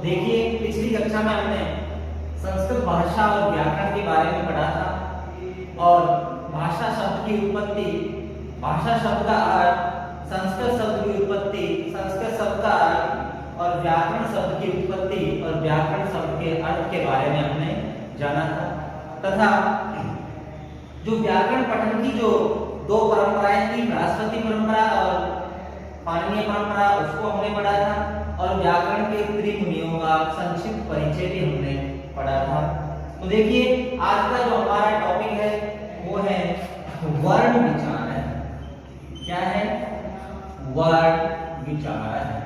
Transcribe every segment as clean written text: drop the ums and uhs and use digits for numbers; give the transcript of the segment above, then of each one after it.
देखिए पिछली कक्षा में हमने संस्कृत भाषा और व्याकरण के बारे में पढ़ा था और भाषा शब्द की उत्पत्ति, भाषा शब्द का अर्थ, संस्कृत शब्द की उत्पत्ति, संस्कृत शब्द का अर्थ और व्याकरण शब्द की उत्पत्ति और व्याकरण शब्द के अर्थ के बारे में हमने जाना था तथा जो व्याकरण पठन की जो दो परंपराएं थी, बृहस्पति परंपरा और पाणिनीय परंपरा, उसको हमने पढ़ा था और व्याकरण के त्रिमुनियों का संक्षिप्त परिचय भी हमने पढ़ा था। तो देखिए आज का जो हमारा टॉपिक है वो है वर्ण विचार है। क्या है? वर्ण विचार है।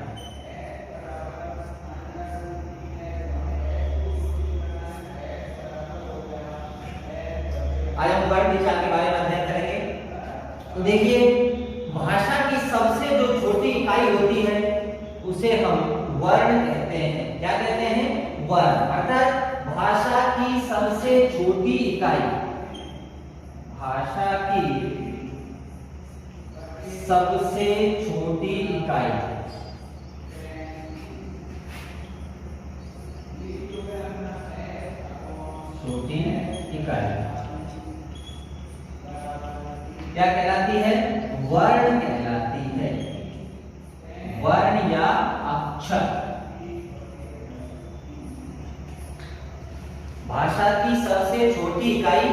आज हम वर्ण विचार के बारे में अध्ययन करेंगे। तो देखिए भाषा की सबसे जो छोटी इकाई होती है उसे हम वर्ण कहते हैं। क्या कहते हैं? वर्ण। अर्थात भाषा की सबसे छोटी इकाई, भाषा की सबसे छोटी इकाई छोटी इकाई क्या कहलाती है? वर्ण कहलाती है। वर्ण या अक्षर। भाषा की सबसे छोटी इकाई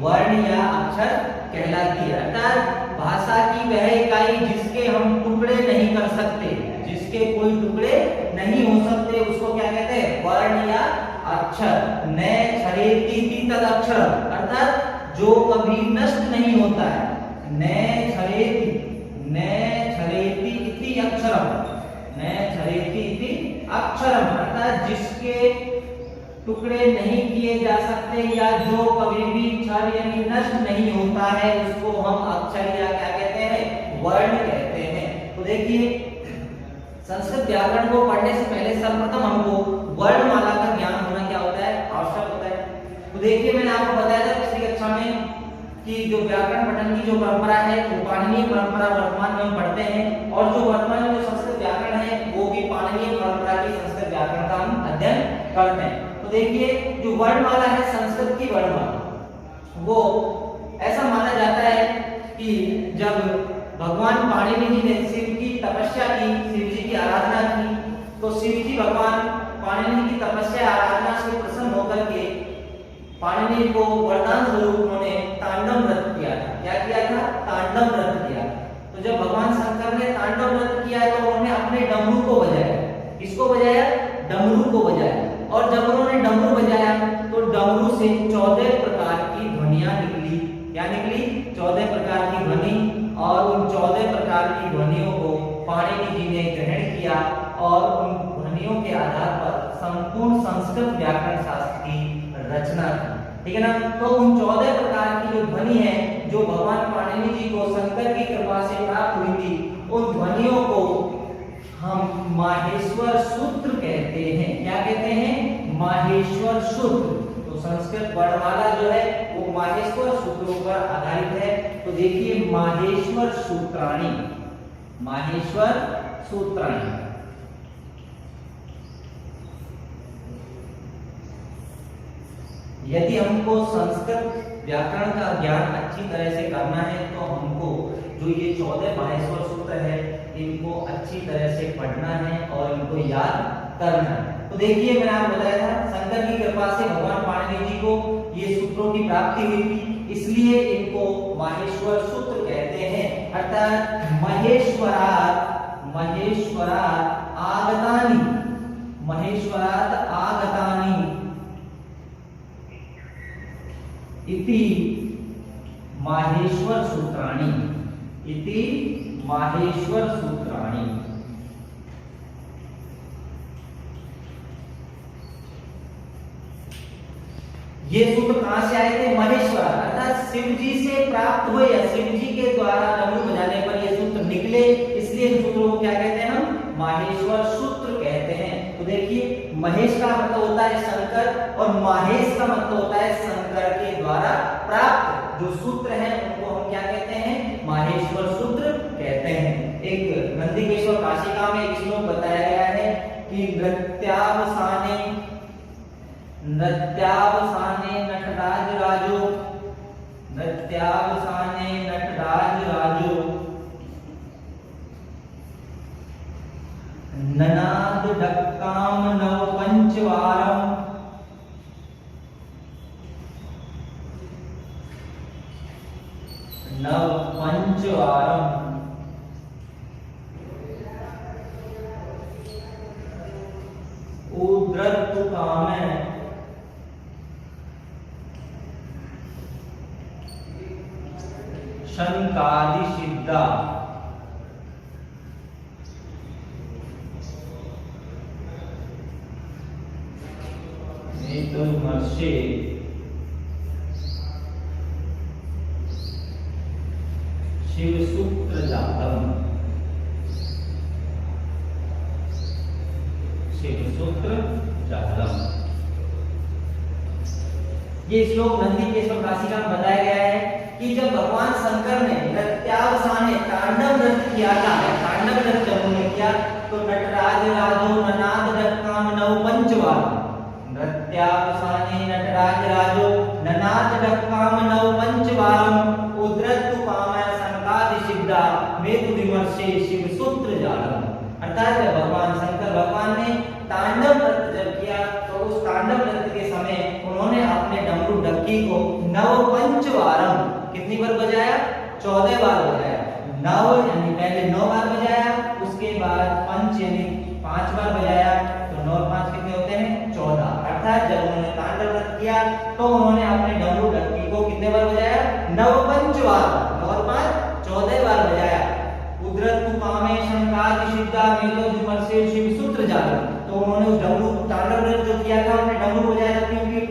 वर्ण या अक्षर कहलाती है। अर्थात भाषा की वह इकाई जिसके हम टुकड़े नहीं कर सकते, जिसके कोई टुकड़े नहीं हो सकते, उसको क्या कहते हैं? वर्ण या अक्षर। न क्षरेति तद अक्षर, अर्थात जो कभी नष्ट नहीं होता है। न क्षरेति इति अक्षरम, न क्षरेति इति अक्षरम, अर्थात जिसके टुकड़े नहीं किए जा सकते या जो कभी भी क्षर यानी नष्ट नहीं होता है उसको हम अक्षर या क्या कहते हैं? वर्ण कहते हैं। तो देखिए संस्कृत व्याकरण को पढ़ने से पहले सर्वप्रथम हमको वर्णमाला का ज्ञान होना क्या होता है? आवश्यक होता है। तो देखिए मैंने आपको बताया था पिछली कक्षा में कि जो व्याकरण पठन की जो परंपरा है वो पाणिनीय परंपरा वर्तमान में हम पढ़ते हैं और जो वर्तमान में जो संस्कृत व्याकरण है वो भी पाणिनीय परंपरा की संस्कृत व्याकरण का हम अध्ययन करते हैं। तो देखिए जो वर्णमाला है संस्कृत की वर्णमाला, वो ऐसा माना जाता है कि जब भगवान पाणिनि जी ने शिव की तपस्या की, शिव जी की आराधना की, तो शिव जी भगवान पाणिनि की तपस्या आराधना से प्रसन्न होकर के पाणिनि को वरदान स्वरूप उन्होंने तांडव नृत्य किया था। क्या किया था? तांडव नृत्य किया। तो जब भगवान शंकर ने तांडव नृत्य किया तो उन्होंने अपने डमरू को बजाया। किसको बजाया? डमरू को बजाया। और जब उन्होंने डमरू बजाया तो डमरू से 14 प्रकार की ध्वनियां निकली। क्या निकली? 14 प्रकार की ध्वनि। और उन 14 प्रकार की ध्वनियों को पाणिनि जी ने ग्रहण किया और उन ध्वनियों के आधार पर संपूर्ण संस्कृत व्याकरण शास्त्र की रचना की। ठीक है ना? तो उन 14 प्रकार की जो ध्वनि है जो भगवान पाणिनि जी को शंकर की कृपा से प्राप्त हुई थी, उन ध्वनियों को हम माहेश्वर सूत्र कहते हैं। क्या कहते हैं? माहेश्वर सूत्र। तो संस्कृत वर्णमाला जो है वो माहेश्वर सूत्रों पर आधारित है। तो देखिए माहेश्वर सूत्राणी, माहेश्वर सूत्राणी। यदि हमको संस्कृत व्याकरण का ज्ञान अच्छी तरह से करना है तो हमको जो ये 14 माहेश्वर सूत्र है इनको अच्छी तरह से पढ़ना है और इनको याद करना है। तो देखिए मैंने आपको बताया था शंकर की कृपा से भगवान पाणिनि जी को ये सूत्रों की प्राप्ति हुई थी, इसलिए इनको माहेश्वर सूत्र कहते हैं। अर्थात महेश्वरात् आगतानि, महेश्वरात् आगतानि इति माहेश्वर सूत्राणि, इति माहेश्वर सूत्राणि। ये सूत्र कहां से आए थे? महेश्वर, अर्थात शिव जी से प्राप्त हुए या शिव जी के द्वारा डमरू बजाने पर ये सूत्र निकले, इसलिए इन सूत्रों को क्या कहते हैं? हम माहेश्वर सूत्र कहते हैं। तो देखिए महेश का मतलब होता है शंकर और माहेश का मतलब होता है शंकर के द्वारा प्राप्त जो सूत्र हैं उनको हम क्या कहते हैं? माहेश्वर सूत्र कहते हैं। एक नंदिकेश्वर काशिका में एक श्लोक बताया गया है कि नृत्यावसाने नटराज राजो, नृत्यावसाने नटराज राजो ननाद डक्काम नव पंचवारम, नव पंचवारम उद्रतुकामे शंकादि सिद्धा, मर्षे शिवसूत्र जातम, शिवसूत्र जातम। ये श्लोक नंदी केशव काशिका में बताया गया है कि जब भगवान शंकर ने नृत्यावसाने तांडव नृत्य किया था, तांडव नृत्य जब उन्होंने किया तो नटराज राजो ननाद डक्काम नव पंचवार, नृत्यावसाने नटराज राजो ननाद डक्काम नव पंचवारम उद्रतुकाम शंकादि सिद्धा मेतु विमर्शे शिवसूत्र जातम। अर्थात जब भगवान शंकर भगवान ने तांडव नृत्य जब किया तो उस तांडव नृत्य के समय उन्होंने अपने डमरू डक्की को नव पंचवारम कितनी बार बजाया? 14 बार बजाया। नव यानी पहले 9 बार बजाया, उसके बाद पंच यानी 5 बार बजाया, तो 9 और 5 कितने होते हैं? 14। अर्थात जब उन्होंने तांडव नृत्य किया तो उन्होंने अपने डमरू डक्की को कितने बार बजाया? नव पंचवार, 9 और 5 14 बार बजाया। उद्रतुकामे शंकादि सिद्धा मेतो विमर्शे शिवसूत्र जातम। तो उन्होंने उस डमरू तांडव नृत्य जो किया था, उन्होंने डमरू बजाया था।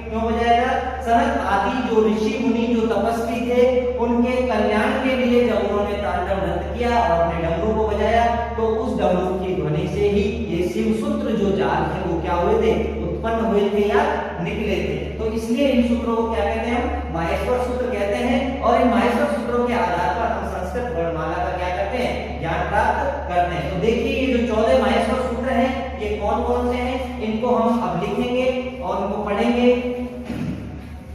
क्यों बजाया था? सनत आदि जो ऋषि मुनि जो तपस्वी थे उनके कल्याण के लिए जब उन्होंने तांडव नृत्य किया और अपने डमरू को बजाया तो उस डमरू की ध्वनि से ही ये शिवसूत्र जो जाल थे वो क्या हुए थे? उत्पन्न हुए थे या निकले थे। तो इसलिए इन सूत्रों को क्या कहते हैं? माहेश्वर सूत्र कहते हैं। और इन माहेश्वर सूत्रों के आधार पर हम संस्कृत वर्णमाला का क्या करते हैं? ज्ञान प्राप्त करते हैं। तो देखिए ये जो 14 माहेश्वर सूत्र हैं ये कौन कौन से हैं? इनको हम अब लिखेंगे और इनको पढ़ेंगे,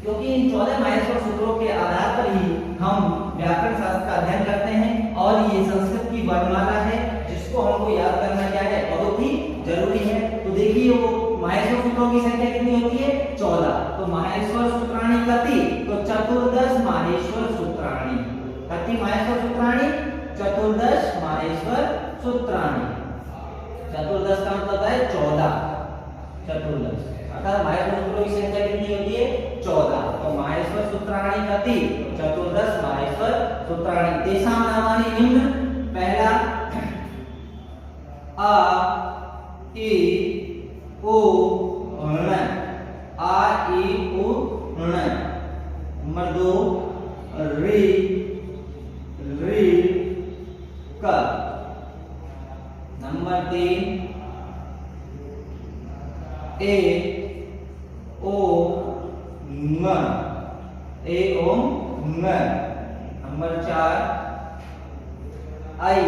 क्योंकि इन 14 माहेश्वर सूत्रों के आधार पर ही हम व्याकरण शास्त्र का अध्ययन करते हैं। और ये संस्कृत की वर्णमाला है जिसको हमको याद करना क्या है? बहुत ही जरूरी है। तो देखिए वो माहेश्वर सूत्रों की संख्या कितनी होती है? 14। तो माहेश्वर सूत्राणि कति? तो 14 माहेश्वर सूत्राणि। कति माहेश्वर सूत्राणि? 14 माहेश्वर सूत्राणि। 14 का मतलब है 14। 14 अर्थात माहेश्वर सूत्रों की संख्या कितनी होती है? 14। तो माहेश्वर सूत्राणि कति? 14 माहेश्वर सूत्राणि। तेषां नामानि निम्न। पहला आ ई उ ण, आ ई उ ण। नंबर 2 रि ऋ क। नंबर 3 ए ओ ङ, ए ओ ङ। नंबर 4 आई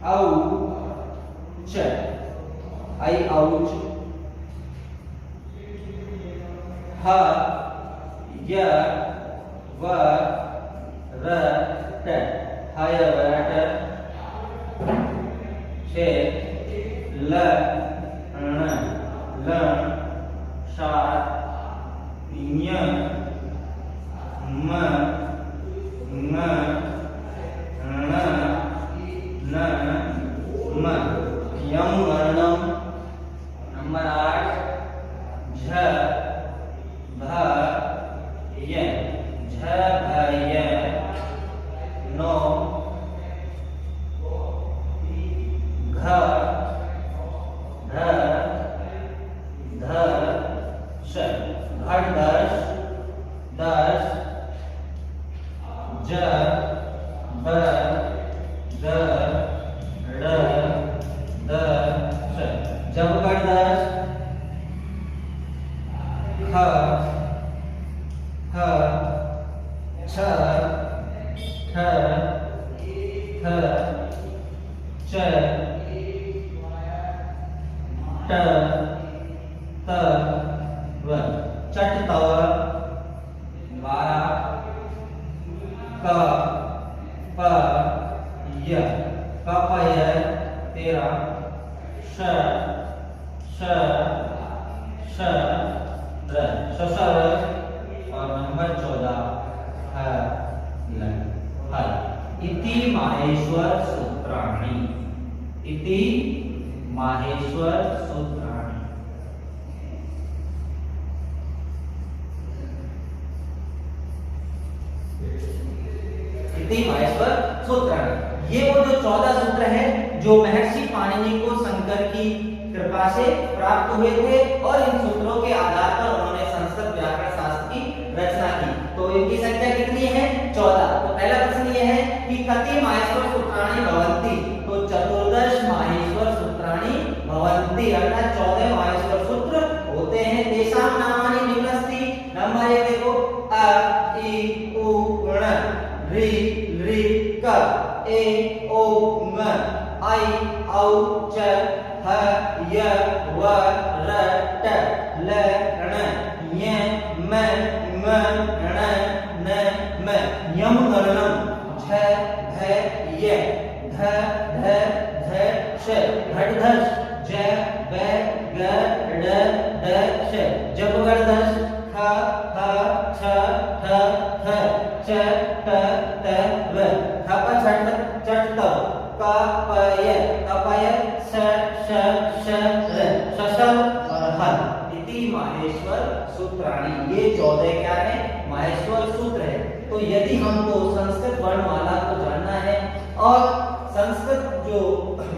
औ च, आई औच। ह य व र ट, हयवरट। छ ल ण लण। सात ञ म ङ ण न म। यम वर्णम। नंबर 8 झ भ य, झ भ य। 9 घ ध ध श, घट 10। 10 ज ब द ड़ द श, जबगढ़ 10। ख ह छ ठ थ च ट त व चट तव 12 क प य कपय 13 श श श र शशर और नंबर 14 ह ल हल इति माहेश्वर सूत्राणि इति माहेश्वर सूत्राणि। इति माहेश्वर सूत्राणि ये वो जो 14 सूत्र है जो महर्षि पाणिनि को शंकर की कृपा से प्राप्त हुए थे और इन सूत्रों के आधार पर उन्होंने संस्कृत व्याकरण शास्त्र की रचना की। तो इनकी संख्या कितनी है? 14। तो पहला प्रश्न ये है कि कति माहेश्वर सूत्राणि भवन्ति? तो 14 माहेश्वर सूत्राणि भवन्ति अर्थात 14 माहेश्वर सूत्र होते हैं। तेषां नामानि निम्नस्ति। नंबर 1 देखो अ इ उ ऋ ऋ ऋ क ए ओ ङ ऐ औ च ह य व र ट ल ण य म ङ ण न म यम गणनम झ ध य ध ध ध श घटधश ज ब ग ड द श जबगढ़धश ख ख छ ठ थ च ट त व खप छट चट तव क प य कपय स श श र शशर और हल इति माहेश्वर सूत्राणि। ये 14 क्या है? माहेश्वर सूत्र है। तो यदि हमको संस्कृत वर्णमाला को जानना है और संस्कृत जो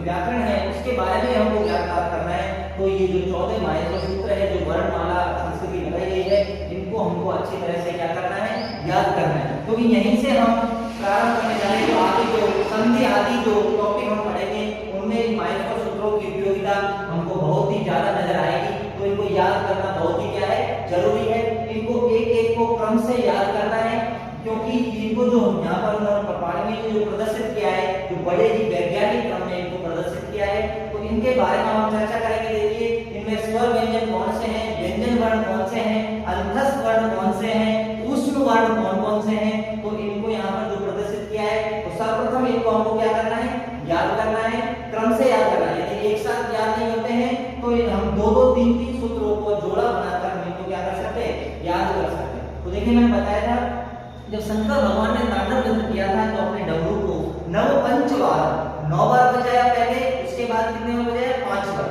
व्याकरण है उसके बारे में हमको ज्ञात करना है तो ये जो 14 माहेश्वर सूत्र है जो वर्णमाला संस्कृत की लगाई गई है इनको हमको अच्छी तरह से क्या करना है? याद करना है। क्योंकि यहीं से हम प्रारंभ करने जा रहे हैं। तो आगे जो संधि आदि जो टॉपिक हम पढ़ेंगे उनमें माहेश्वर सूत्रों की उपयोगिता हमको बहुत ही ज्यादा नजर आएगी। तो इनको याद करना बहुत ही क्या है? जरूरी है। इनको एक एक को क्रम से याद करना है क्योंकि इनको जो यहाँ पर उन्होंने पाणिनि ने जो प्रदर्शित किया है जो बड़े ही वैज्ञानिक क्रम में इनको प्रदर्शित किया है तो इनके बारे में हम चर्चा करेंगे। देखिए इनमें स्वर व्यंजन कौन से हैं, व्यंजन वर्ण कौन से हैं, अंतस्थ वर्ण कौन से हैं, ऊष्म वर्ण कौन कौन से हैं। तो इनको यहाँ पर जो प्रदर्शित किया है तो सर्वप्रथम इनको हमको क्या करना है? याद करना है, क्रम से याद करना है। यदि एक साथ याद नहीं होते हैं तो हम दो दो तीन तीन सूत्रों को जोड़ा बनाकर हम इनको क्या कर सकते हैं? याद कर सकते हैं। तो देखिए मैंने बताया था जब शंकर भगवान ने तांडव नृत्य किया था तो अपने डमरू को नव पंचवार 9 बार बजाया पहले, उसके बाद कितने बार बजाया? 5 बार।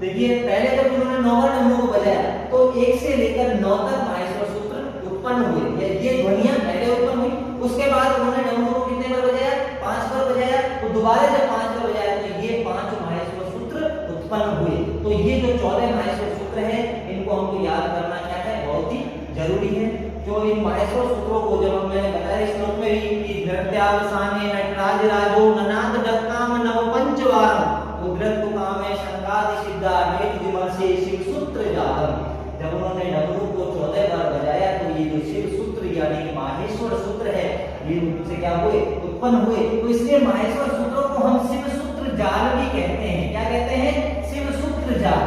देखिए पहले जब उन्होंने 9 बार डमरू को बजाया तो 1 से लेकर 9 तक माहेश्वर सूत्र उत्पन्न हुए। ये ध्वनियां पहले उत्पन्न हुई, उसके बाद उन्होंने डमरू को कितने बार बजाया? 5 बार बजाया। तो दोबारा जब 5 बार बजाया तो ये 5 माहेश्वर सूत्र उत्पन्न हुए। तो ये जो 14 माहेश्वर सूत्र है इनको हमको याद करना क्या है? बहुत ही जरूरी है। जो इन माहेश्वर सूत्रों को जब मैंने बताया श्लोक में भी कि नृत्यावसाने नटराज राजो ननाद दत्ताम नव पंचवारम उग्रत तुकामे शंकादि सिद्धा वेद विमर्शे शिव सूत्र जातम। जब उन्होंने डमरू को 14 बार बजाया तो ये जो शिव सूत्र यानी कि माहेश्वर सूत्र है ये उनसे क्या हुए? उत्पन्न हुए। तो इसलिए माहेश्वर सूत्रों को हम शिव सूत्र जाल भी कहते हैं। क्या कहते हैं? शिव सूत्र जाल।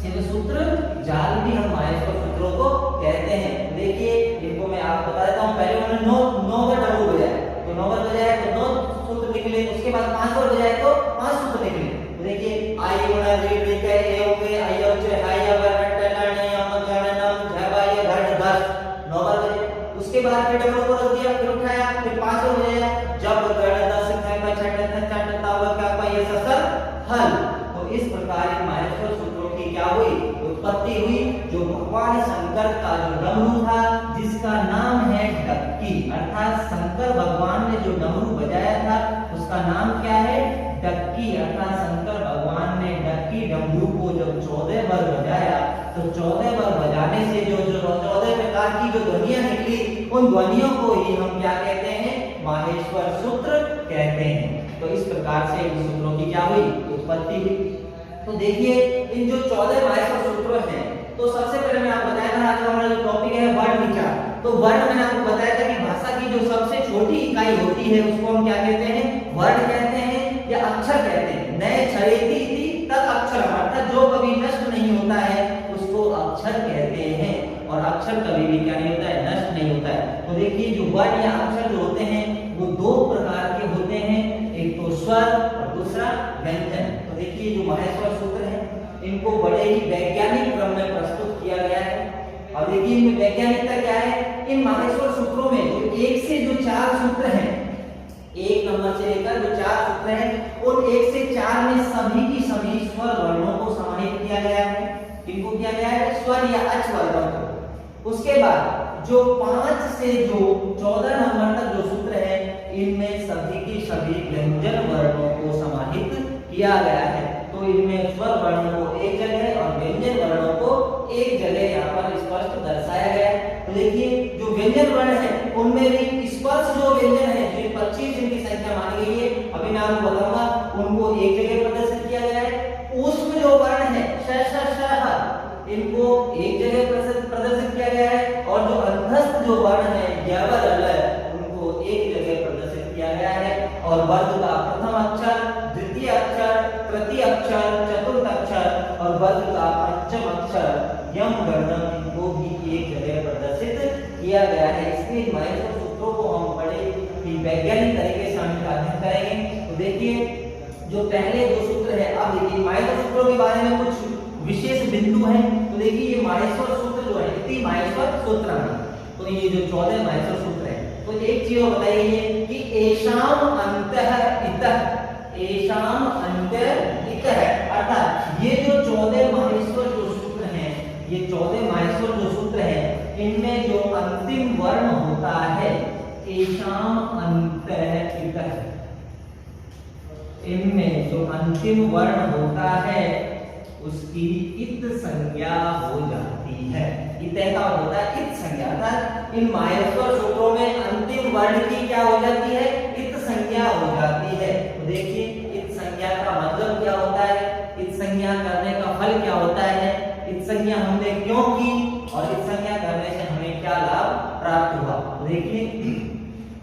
शिव सूत्र जाल भी हम माहेश्वर सूत्रों को कहते हैं। देखिए इनको मैं आपको बता देता हूँ। पहले उन्होंने 9 बार डमरू बजाया तो 9 बार बजाया तो 9 सूत्र निकले, उसके बाद 5 बार बजाया तो 5 सूत्र निकले। तो देखिए आई गुणा रे रे के ए होंगे आयो च हाय व टलने हम गणनम झबाय घट 10 9 बार बजे। उसके बाद फिर डमरू को रख दिया, फिर उठाया, फिर 5 बार बजाया। जब गण 10 ख प छट छट तव का प ये ससर हल। तो इस प्रकार इन माहेश्वर सूत्रों की क्या हुई? उत्पत्ति हुई। जो भगवान शंकर का जो डमरू था जिसका नाम है डक्की अर्थात शंकर भगवान ने जो डमरू बजाया था उसका नाम क्या है? डक्की अर्थात शंकर भगवान ने डक्की डमरू को जब 14 बार बजाया तो 14 बार बजाने से जो 14 प्रकार की जो ध्वनियां निकली उन ध्वनियों को ही हम क्या कहते हैं? माहेश्वर सूत्र कहते हैं। तो इस प्रकार से इन सूत्रों की क्या हुई? उत्पत्ति हुई। तो देखिए इन जो 14 माहेश्वर सूत्र हैं तो सबसे पहले मैं आपको बताया था आज हमारा जो टॉपिक है वर्ण विचार। तो वर्ण मैंने आपको बताया था कि भाषा की जो सबसे छोटी इकाई होती है उसको हम क्या कहते हैं? वर्ण कहते हैं या अक्षर कहते हैं। नए छरेती तद अक्षरम अर्थात जो कभी नष्ट नहीं होता है उसको अक्षर कहते हैं। और अक्षर कभी भी क्या नहीं होता है, नष्ट नहीं होता है। तो देखिए जो वर्ण या अक्षर जो होते हैं वो दो प्रकार के होते हैं, एक तो स्वर और दूसरा व्यंजन। तो देखिए जो माहेश्वर सूत्र है इनको बड़े ही वैज्ञानिक क्रम में प्रस्तुत किया गया है। और देखिए इनमें वैज्ञानिकता क्या है, इन माहेश्वर सूत्रों में जो 1 से जो 4 सूत्र हैं, 1 नंबर से लेकर जो 4 सूत्र हैं उन 1 से 4 में सभी की सभी स्वर वर्णों को समाहित किया गया है। किनको किया गया है, स्वर या अच वर्णों को। उसके बाद जो 5 से जो 14 नंबर तक जो सूत्र है इनमें सभी की सभी व्यंजन वर्णों को समाहित किया गया है। तो इनमें स्वर वर्णों को एक जगह और व्यंजन वर्णों को एक जगह यहाँ पर स्पष्ट दर्शाया गया है। तो देखिए जो व्यंजन वर्ण है उनमें भी स्पर्श जो व्यंजन है जो 25 जिनकी संख्या मानी गई है, अभी मैं आपको बताऊंगा, उनको एक जगह प्रदर्शित किया गया है। ऊष्म जो वर्ण है श श श ह इनको एक जगह प्रदर्शित किया गया है। और जो अंधस्थ जो वर्ण है य व ल ल उनको एक जगह प्रदर्शित किया गया है। और वर्ग का प्रथम अक्षर, द्वितीय अक्षर, तृतीय अक्षर, चतुर्थ अक्षर और वर्ग का पंचम अक्षर यम वर्णम इनको भी एक जगह प्रदर्शित किया गया है। इसलिए माहेश्वर सूत्रों को हम बड़े ही वैज्ञानिक तरीके से हम अध्ययन करेंगे। तो देखिए जो पहले दो सूत्र है, अब देखिए माहेश्वर सूत्रों के बारे में कुछ विशेष बिंदु हैं। तो देखिए ये माहेश्वर सूत्र जो है इति माहेश्वर सूत्र है। तो ये जो 14 माहेश्वर सूत्र है, तो एक चीज बताइए कि एषाम अंतः इतः, एषाम अंतः इतः अर्थात ये जो 14 माहेश्वर जो सूत्र हैं, ये 14 माहेश्वर जो सूत्र है इनमें जो अंतिम वर्ण होता है एषाम अंतः इतः, इनमें जो अंतिम वर्ण होता है उसकी इत संज्ञा हो जाती है। इतः का होता है इत संज्ञा, अर्थात इन माहेश्वर सूत्रों में अंतिम वर्ण की क्या हो जाती है, इत संज्ञा हो जाती है। तो देखिए इत संज्ञा का मतलब क्या होता है, इत संज्ञा करने का फल क्या होता है, इत संज्ञा हमने क्यों की और इत संज्ञा करने से हमें क्या लाभ प्राप्त हुआ। तो देखिए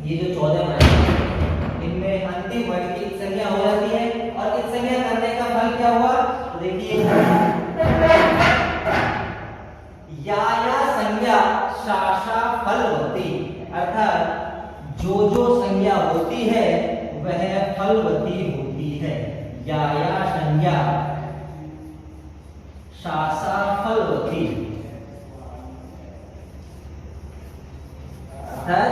ये जो 14 माहेश्वर इनमें अंतिम वर्ण की इत संज्ञा हो जाती है और इत संज्ञा करने का फल क्या हुआ। तो देखिए या संज्ञा शाशा फलवती, अर्थात जो जो संज्ञा होती है वह फलवती होती है। या संज्ञा शाशा फलवती, अर्थात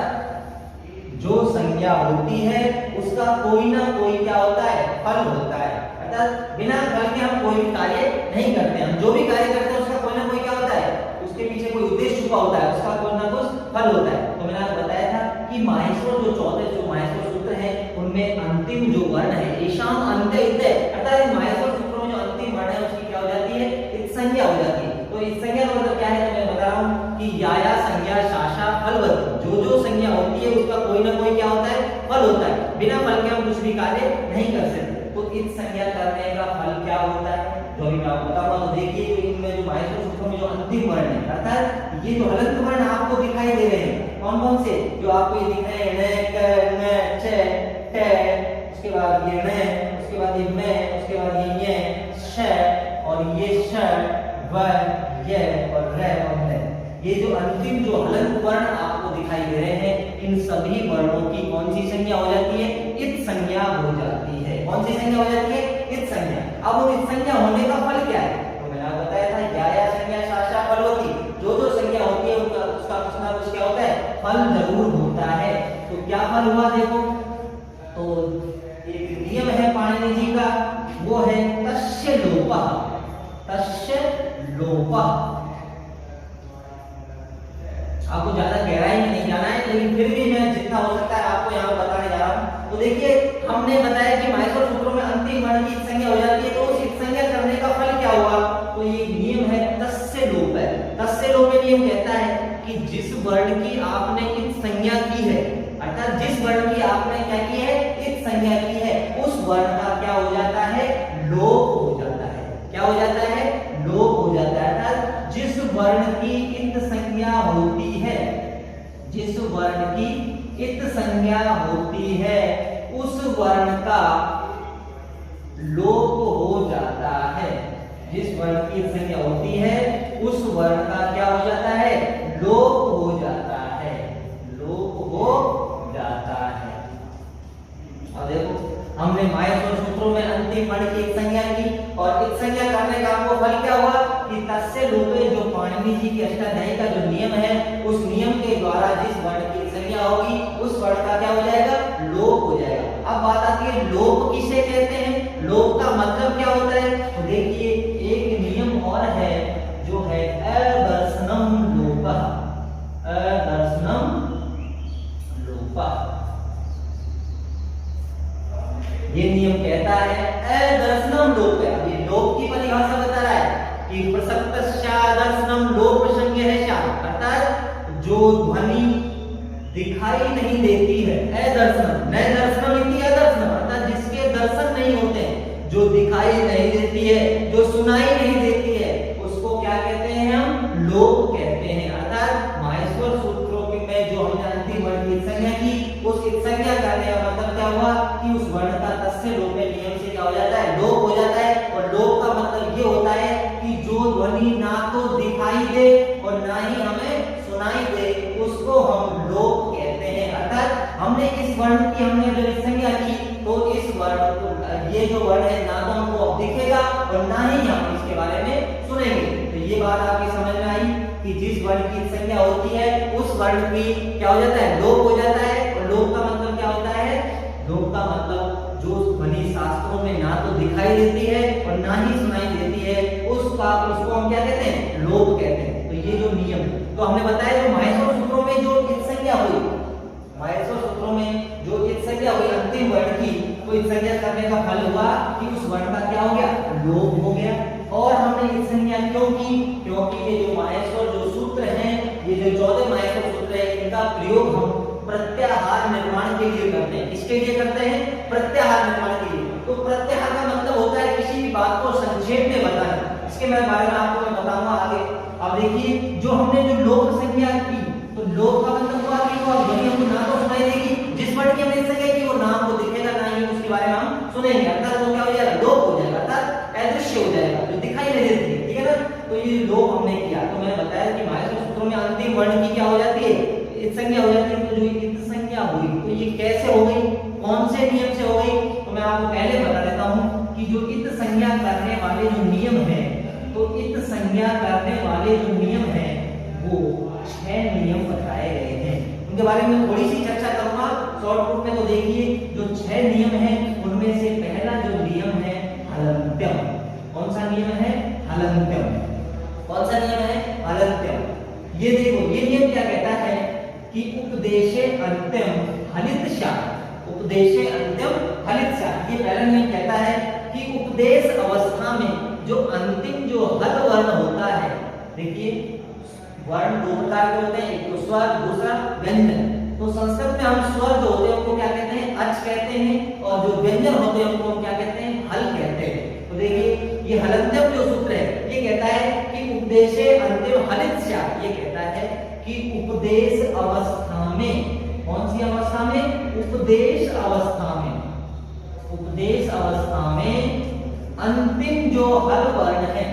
जो संज्ञा होती है उसका कोई ना कोई क्या होता है, फल होता है। अर्थात बिना फल के हम कोई भी कार्य नहीं करते, हम जो भी कार्य करते हैं उसका कोई ना कोई क्या होता है, उसके पीछे कोई उद्देश्य छुपा होता है, उसका कोई ना कुछ फल होता है। तो मैंने आपको बताया था कि माहेश्वर जो 14 जो माहेश्वर सूत्र हैं उनमें अंतिम जो वर्ण है एषाम अंत्य इतः, अर्थात इन माहेश्वर सूत्रों में जो अंतिम वर्ण है उसकी क्या हो जाती है, इत संज्ञा हो जाती है। तो इत संज्ञा का मतलब क्या है, तो मैं बता रहा हूं कि या संज्ञा शाशा फलवती, जो जो संज्ञा होती है उसका कोई ना कोई क्या होता है, फल होता है। बिना फल के हम कुछ भी कार्य नहीं कर सकते। तो इत संज्ञा करने का फल क्या होता है जो अभी मैं आपको बताऊंगा। तो देखिए जो इनमें जो माहेश्वर सूत्रों में जो अंतिम वर्ण है, अर्थात ये जो हलंत वर्ण आपको दिखाई दे रहे हैं, कौन कौन से जो आपको ये दिख रहे हैं, न क न छ ट, उसके बाद ये न, उसके बाद ये म, उसके बाद ये श और ये श व य और र और न, ये जो अंतिम जो हलंत वर्ण आपको दिखाई दे रहे हैं इन सभी वर्णों की कौन सी संज्ञा हो जाती है, इत संज्ञा हो जाती है। कौन सी संज्ञा हो जाती है, इत संज्ञा। अब वो इत संज्ञा होने का फल क्या है, तो मैंने आपको बताया था या संज्ञा शाशा फलवती, जो जो संज्ञा होती है उसका कुछ ना कुछ क्या होता है, फल जरूर होता है। तो क्या फल हुआ देखो, तो एक नियम है पाणिनि जी का, वो है तस्य लोपः, तस्य लोपः। आपको ज्यादा गहराई में नहीं जाना है, लेकिन फिर भी मैं जितना हो सकता है आपको यहाँ बताने जा रहा हूँ। तो देखिए हमने बताया कि माहेश्वर सूत्रों में अंतिम वर्ण की संज्ञा हो जाती है, तो उस संज्ञा करने का फल क्या हुआ, तो ये नियम है तस्य लोप है। तस्य लोप नियम कहता है कि जिस वर्ण की आपने इत संज्ञा की है, अर्थात जिस वर्ण की आपने क्या की है, इत संज्ञा की है, उस वर्ण का क्या हो जाता है, लोप हो जाता है। क्या हो जाता है, लोप हो जाता है। अर्थात जिस वर्ण की इत संज्ञा होती है, जिस वर्ण की इत संज्ञा होती है उस वर्ण का लोप हो जाता है। जिस वर्ण की संज्ञा होती है उस वर्ण का क्या हो जाता है, लोप हो जाता है, लोप हो जाता है। और देखो हमने माहेश्वर सूत्रों में अंतिम वर्ण की एक संज्ञा की और एक संज्ञा करने का आपको फल क्या हुआ कि तस्य लोपे, जो पाणिनि जी की अष्टाध्यायी का जो नियम है उस नियम के द्वारा जिस वर्ण की संज्ञा होगी उस वर्ण का क्या हो जाएगा, लोप हो जाएगा। अब बात आती है लोप किसे कहते हैं, लोप का मतलब क्या होता है, तो देखिए एक नियम और है जो है अदर्शनम लोपः, अदर्शनम लोपः। ये नियम कहता है अदर्शनम लोप है। अब ये लोप की परिभाषा बता रहा है कि प्रसक्तस्यादर्शनम लोप प्रसंग है क्या, अर्थात जो ध्वनि दिखाई नहीं देती है, अदर्शनम न दर्शनम इति अदर्शनम, अर्थात जिसके दर्शन नहीं होते हैं, जो दिखाई नहीं देती है, जो सुनाई नहीं देती है, उसको क्या कहते हैं, हम लोप कहते हैं। अर्थात माहेश्वर सूत्रों में जो हमने अंतिम वर्ण की संज्ञा की उस संज्ञा करने का मतलब क्या हुआ कि उस वर्ण का तस्य लोप में नियम से क्या हो जाता है, लोप हो जाता है। और लोप का मतलब ये होता है कि जो ध्वनि ना तो दिखाई दे और ना ही हमें सुनाई दे उसको हम लोप कहते हैं। अर्थात हमने इस वर्ण की हमने जब संज्ञा की तो इस वर्ण को, ये जो वर्ण है ना तो हमको अब दिखेगा और ना ही हम इसके बारे में सुनेंगे। तो ये बात आपकी समझ में आई कि जिस वर्ण की संज्ञा होती है उस वर्ण की क्या हो जाता है, लोप हो जाता है। और लोप का मतलब क्या होता है, लोप का मतलब जो ध्वनि शास्त्रों में ना तो दिखाई देती है और ना ही सुनाई देती है उसको हम क्या कहते हैं, लोप कहते हैं। तो ये जो नियम, तो हमने बताया जो माहेश्वर सूत्रों में जो इत संज्ञा हुई, माहेश्वर सूत्रों में जो इत संज्ञा हुई अंतिम वर्ण की, तो इत संज्ञा करने का फल हुआ कि उस वर्ण का क्या हो गया, लोप हो गया। और हमने इत संज्ञा क्यों की, क्योंकि ये जो माहेश्वर जो सूत्र हैं, ये जो 14 माहेश्वर सूत्र है, इनका प्रयोग हम प्रत्याहार निर्माण के लिए करते हैं। किसके लिए करते हैं, प्रत्याहार निर्माण के लिए। तो प्रत्याहार का मतलब होता है किसी भी बात को संक्षेप में बताना। इसके बारे में आपको मैं बताऊंगा आगे। अब देखिए जो हमने जो लोप संज्ञा की, तो लोप का मतलब हुआ कि वो ध्वनि हमको ना तो सुनाई देगी, जिस वर्ड की हमने संज्ञा की वो ना हमको दिखेगा ना ही उसके बारे में हम सुनेंगे, अर्थात वो क्या हो जाएगा, लोप हो जाएगा, अर्थात अदृश्य हो जाएगा, जो दिखाई नहीं देती, ठीक है ना। तो ये लोप हमने किया। तो मैंने बताया कि माहेश्वर सूत्रों में अंतिम वर्ण की क्या हो जाती है, इत संज्ञा हो जाती है। तो जो इत संज्ञा हुई तो ये कैसे हो गई, कौन से नियम से हो गई, तो मैं आपको पहले बता देता हूं कि जो इत संज्ञा करने वाले जो नियम है, तो इत संज्ञा करने वाले जो नियम है वो 6 नियम बताए गए हैं। उनके बारे में थोड़ी सी चर्चा करूंगा शॉर्ट रूप में। तो देखिए जो 6 नियम हैं उनमें से पहला जो नियम है हलन्त्यम। कौन सा नियम है, हलन्त्यम। कौन सा नियम है, हलन्त्यम। ये देखो ये नियम क्या कहता है कि उपदेशे अंत्यम हलित शाह, उपदेशे अंत्यम हलित शाह। ये पहला नियम कहता है कि उपदेश अवस्था में जो अंतिम जो हल वर्ण होता है, देखिए वर्ण दो प्रकार के होते हैं, एक तो स्वर, दूसरा व्यंजन। तो संस्कृत में हम स्वर जो होते हैं उनको क्या कहते हैं, अच कहते हैं, और जो व्यंजन होते हैं उनको हम क्या कहते हैं, हल कहते हैं। तो देखिए ये हलन्त्यम जो सूत्र है ये कहता है कि उपदेशे अंतिम हलित शाह, ये कहता है कि उपदेश अवस्था में, कौन सी अवस्था में, उपदेश अवस्था में, उपदेश अवस्था में अंतिम जो हल वर्ण है,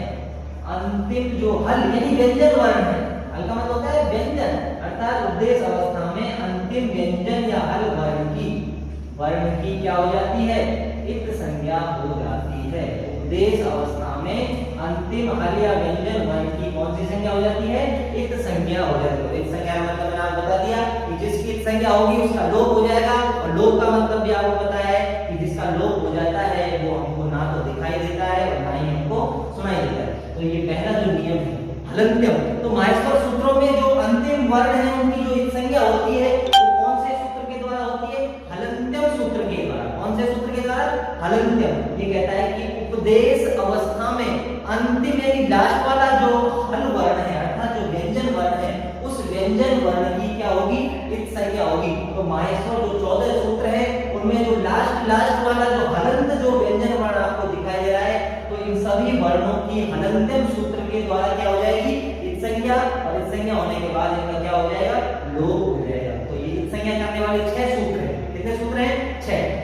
अंतिम जो हल यानी व्यंजन वर्ण है, हल का मतलब होता है व्यंजन, अर्थात उपदेश अवस्था में अंतिम व्यंजन या हल वर्ण की क्या हो जाती है, इत संज्ञा हो जाती है। उपदेश अवस्था में अंतिम हल या व्यंजन वर्ण की कौन सी संज्ञा हो जाती है, इत संज्ञा हो जाती है। इत संज्ञा का मतलब मैंने आपको बता दिया कि जिसकी इत संज्ञा होगी उसका लोप हो जाएगा। और लोप का मतलब भी आपको पता है कि जिसका लोप हो जाता है वो हमको ना तो दिखाई देता है और ना ही हमको सुनाई देता है। तो ये पहला जो नियम है हलन्त्यम। तो माहेश्वर सूत्रों में जो अंतिम वर्ण है उनकी जो इत संज्ञा होती है वो कौन से सूत्र के द्वारा होती है, हलन्त्यम सूत्र के द्वारा। कौन से सूत्र के द्वारा, हलन्त्यम। ये कहता है कि उपदेश अवस्था में अंतिम यानी लास्ट वाला जो हल वर्ण है, अर्थात जो व्यंजन वर्ण है, उस व्यंजन वर्ण की क्या होगी, इत संज्ञा होगी। तो माहेश्वर जो 14 सूत्र है उनमें जो लास्ट वाला जो हलंत जो व्यंजन वर्ण आपको दिखाई दे रहा है, तो इन सभी वर्णों की हलन्त्यम सूत्र के द्वारा क्या हो जाएगी, इत संज्ञा। और इत संज्ञा होने के बाद इनका क्या हो जाएगा, लोप हो जाएगा। तो ये इत संज्ञा करने वाले 6 सूत्र हैं। कितने सूत्र हैं, 6।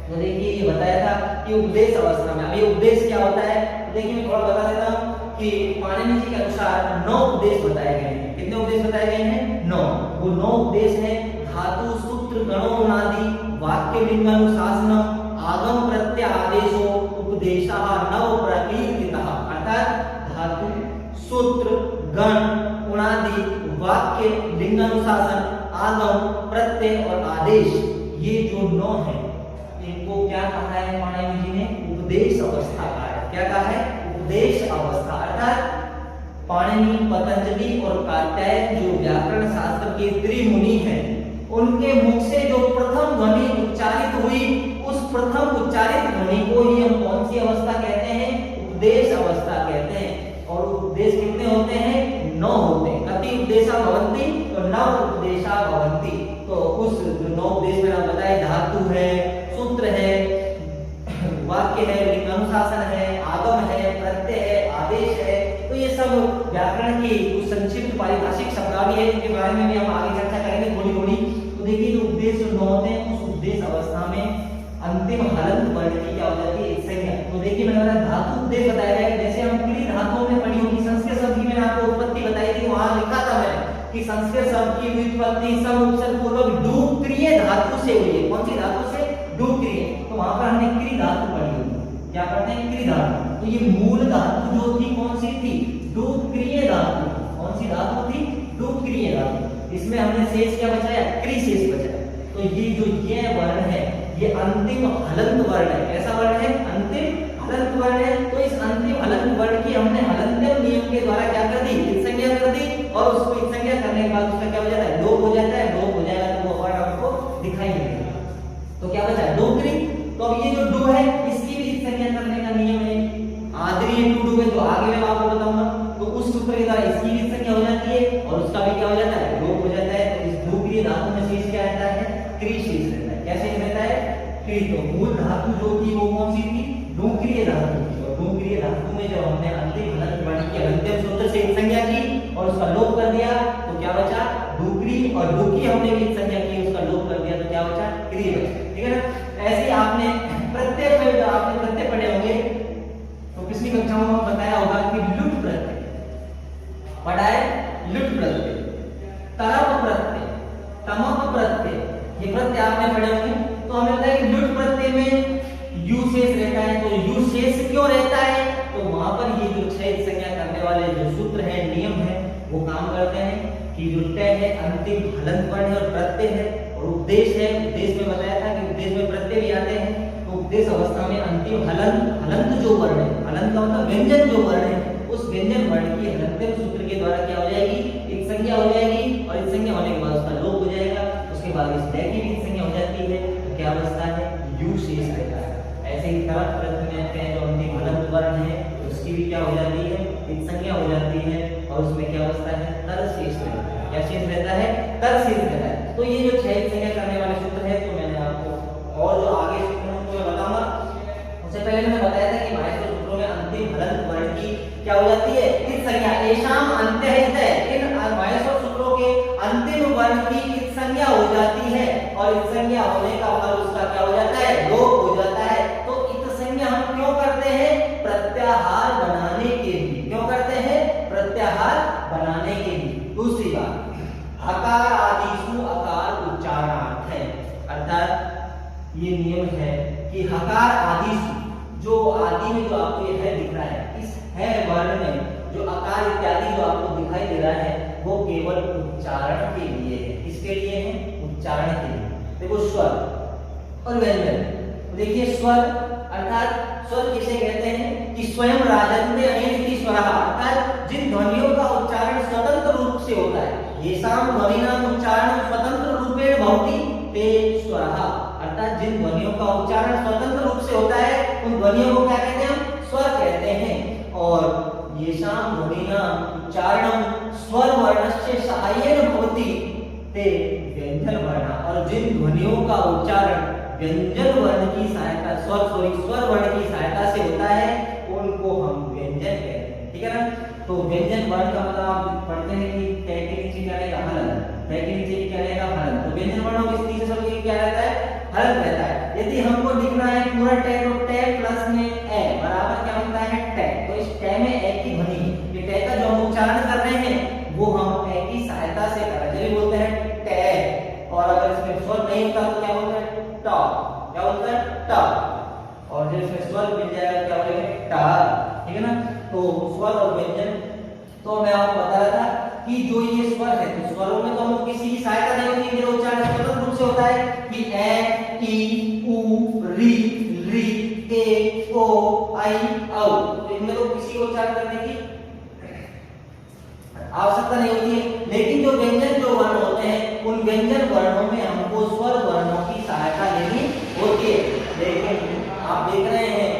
तो देखिए ये बताया था कि उपदेश अवस्था में, अभी उपदेश क्या होता है, देखिए मैं थोड़ा बता देता हूँ कि पाणिनि जी के अनुसार 9 उपदेश बताए गए हैं। कितने उपदेश बताए गए हैं? 9। वो 9 उपदेश है धातु सूत्र गणोनादि वाक्य लिंगानुशासनम आगम प्रत्यय आदेशो उपदेशः नव प्रकीर्तितः। अर्थात धातु सूत्र गण उणादि वाक्य लिंगानुशासन आगम प्रत्यय और आदेश, ये जो 9 है इनको क्या कहा है पाणिनि जी ने? उपदेश अवस्था कहा है। क्या कहा है? उपदेश अवस्था। अर्थात पाणिनि, पतंजलि और कात्यायन जो व्याकरण शास्त्र के त्रिमुनि हैं, उनके मुख से जो प्रथम ध्वनि उच्चारित हुई, उस प्रथम उच्चारित ध्वनि को ही हम कौन सी अवस्था कहते हैं? उपदेश अवस्था कहते हैं। और उपदेश कितने होते हैं? 9 होते हैं। कति उपदेशा भवन्ति? तो 9 उपदेशा भवन्ति। तो उस 9 उपदेश में हम बताए धातु है, सूत्र है, वाक्य है, लिंगानुशासन है, आगम है, प्रत्यय है, आदेश है। तो ये सब व्याकरण की कुछ संक्षिप्त पारिभाषिक शब्दावली है, जिनके बारे में भी हम आगे चर्चा करेंगे थोड़ी थोड़ी। तो देखिए जो उपदेश 9 होते हैं, उस उपदेश अवस्था में अंतिम हलंत वर्ण की क्या हो जाती है? एक संज्ञा। तो देखिए मैंने बताया धातु उपदेश बताया गया, जैसे हम क्री धातुओं में पढ़ी होगी, संस्कृत शब्द की मैंने आपको उत्पत्ति बताई थी, वहां लिखा था मैंने कि संस्कृत शब्द की व्युत्पत्ति सम उपसर्ग पूर्वक डुक्रिय धातु से हुई है। कौन सी धातु से? डुक्रिय। तो वहां पर हमने क्री धातु पढ़ी होगी। क्या पढ़ते हैं? क्री धातु। तो ये मूल धातु जो थी कौन सी थी? डुक्रिय धातु। कौन सी धातु थी? डुक्रिय धातु। इसमें हमने शेष क्या बचाया? क्री शेष बचाया। तो ये जो ये वर्ण है, ये अंतिम हलंत वर्ण है। कैसा वर्ण है? अंतिम हलंत वर्ण है। तो इस अंतिम हलंत वर्ण की हमने हलंत्यम नियम के द्वारा क्या कर दी? इत संज्ञा कर दी। और उसको इत संज्ञा करने के बाद उसका क्या हो जाता है? लोप हो जाता है। लोप हो जाएगा तो वो वर्ण आपको दिखाई नहीं देगा। तो क्या बचा? डुक्री। तो अब ये जो डू है, इसकी भी इत संज्ञा करने का नियम है। आदरी टू है, जो आगे मैं आपको बताऊंगा। तो उस सूत्र के द्वारा इसकी भी इत संज्ञा हो जाती है और उसका भी क्या हो जाता है? लोप हो जाता है। तो इस डुक्रिय धातु में शेष क्या रहता है? क्री शेष रहता है। क्या शेष रहता है? क्री। तो मूल धातु जो थी वो कौन सी थी? डुक्रिय धातु थी। और डुक्रिय धातु में जब हमने अंतिम हलंत वर्ण की हलंत्यम सूत्र से इत संज्ञा की और उसका लोप कर दिया, तो क्या बचा? डुक्री। और डुकी हमने भी इत संज्ञा की, उसका लोप कर दिया, तो क्या बचा? क्री बचा। ठीक है ना? ऐसे आपने प्रत्यय में जब आपने प्रत्यय पढ़े होंगे तो पिछली कक्षाओं में बताया होगा कि लुट प्रत्यय पढ़ा है। लुट प्रत्यय, तरप प्रत्यय, तमप प्रत्यय, ये प्रत्यय आपने पढ़े होंगे। तो हमें बताया कि लुट प्रत्यय में यू शेष रहता है। तो यू शेष क्यों रहता है? तो वहां पर ये जो 6 संज्ञा करने वाले जो सूत्र है, नियम है, वो काम करते हैं कि जो ट है अंतिम हलंत वर्ण है और प्रत्यय है और उपदेश है। उपदेश में बताया था कि उपदेश में प्रत्यय भी आते हैं। तो उपदेश अवस्था में अंतिम हलंत जो वर्ण है, हलंत का मतलब व्यंजन जो वर्ण है, उस व्यंजन वर्ण की हलंत्यम सूत्र के द्वारा क्या हो जाएगी? एक संज्ञा हो जाएगी। और एक संज्ञा होने के बाद उसका लोप हो जाएगा। उसके बाद इस ड की भी संज्ञा हो जाती है। तो क्या बचता है? यू शेष रहता है। ऐसे ही तरप प्रत्यय में जो अंतिम हलंत वर्ण है, उसकी भी क्या हो जाती है? एक संज्ञा हो जाती है। और उसमें क्या बचता है? तर शेष रहता है। क्या शेष रहता है? तर शेष रहता है। तो ये जो 6 संज्ञा करने वाले सूत्र है, तो मैंने आपको और जो आगे सूत्रों को मैं बताऊंगा, उससे पहले मैंने बताया था कि माइनस सूत्रों में अंतिम हलंत वर्ण की क्या हो जाती है? इत संज्ञा। एषाम अंत्यहित। इन माइनस सूत्रों के अंतिम वर्ण की इत संज्ञा हो जाती है। और इत संज्ञा होने का फल उसका क्या हो जाता है? लोप हो जाता है। तो इत संज्ञा हम क्यों करते हैं? प्रत्याहार बनाने के लिए। क्यों करते हैं? प्रत्याहार बनाने के लिए। दूसरी बात, हकार आदिषु अकार उच्चारणार्थ है। अर्थात ये नियम है कि हकार आदिषु, जो आदि में जो आपको ये है दिख रहा है, इस है वर्ण में जो अकार इत्यादि जो आपको दिखाई दे रहा है, वो केवल उच्चारण के लिए है। किसके लिए है? उच्चारण के लिए। देखो स्वर और व्यंजन। देखिए स्वर अर्थात स्वर किसे कहते हैं? कि स्वयं राजन्ते अनिति स्वरः, अर्थात जिन ध्वनियों का उच्चारण स्वतंत्र रूप से होता है। येषां ध्वनिनां उच्चारणं स्वतंत्र रूपेण भवति ते स्वरः, अर्थात जिन ध्वनियों का उच्चारण स्वतंत्र रूप से होता है, उन ध्वनियों को क्या कहते हैं? हम स्वर कहते हैं। और येषां ध्वनिनां उच्चारणं स्वर वर्णस्य सहाय्येन भवति ते व्यंजन वर्ण, और जिन ध्वनियों का उच्चारण व्यंजन वर्ण की सहायता स्वर वर्ण की सहायता से होता है, उनको हम व्यंजन कहते हैं। ठीक है ना? तो व्यंजन वर्ण का मतलब आप पढ़ते हैं कि ट के नीचे क्या रहेगा? हलंत। ट के नीचे क्या रहेगा? हलंत। तो व्यंजन वर्णों के नीचे सब क्या रहता है? हलंत रहता है। यदि हमको लिखना है पूरा ट, तो ट प्लस में ए बराबर क्या होता है? ट। इस टे में ए की ध्वनि, ये टे का जो हम उच्चारण कर रहे हैं वो हम ए की सहायता से कर रहे हैं। चलिए बोलते हैं टे, और अगर इसमें स्वर नहीं होता तो क्या बोलते हैं ट, क्या बोलते हैं ट, और जब इसमें स्वर मिल जाएगा क्या बोलेंगे टा, ठीक है ना। तो स्वर और व्यंजन, तो मैं आपको बता रहा था कि जो ये स्वर है तो स्वरों में तो हम किसी की सहायता नहीं होती, मेरा उच्चारण स्वतंत्र रूप से होता है कि ए ई उ री री ए ओ आई औ, तो इनमें तो किसी को उच्चारण करने की आवश्यकता नहीं होती है। लेकिन जो व्यंजन जो वर्ण होते हैं उन व्यंजन वर्णों में हमको स्वर वर्णों की सहायता लेनी होती है। लेकिन आप देख रहे हैं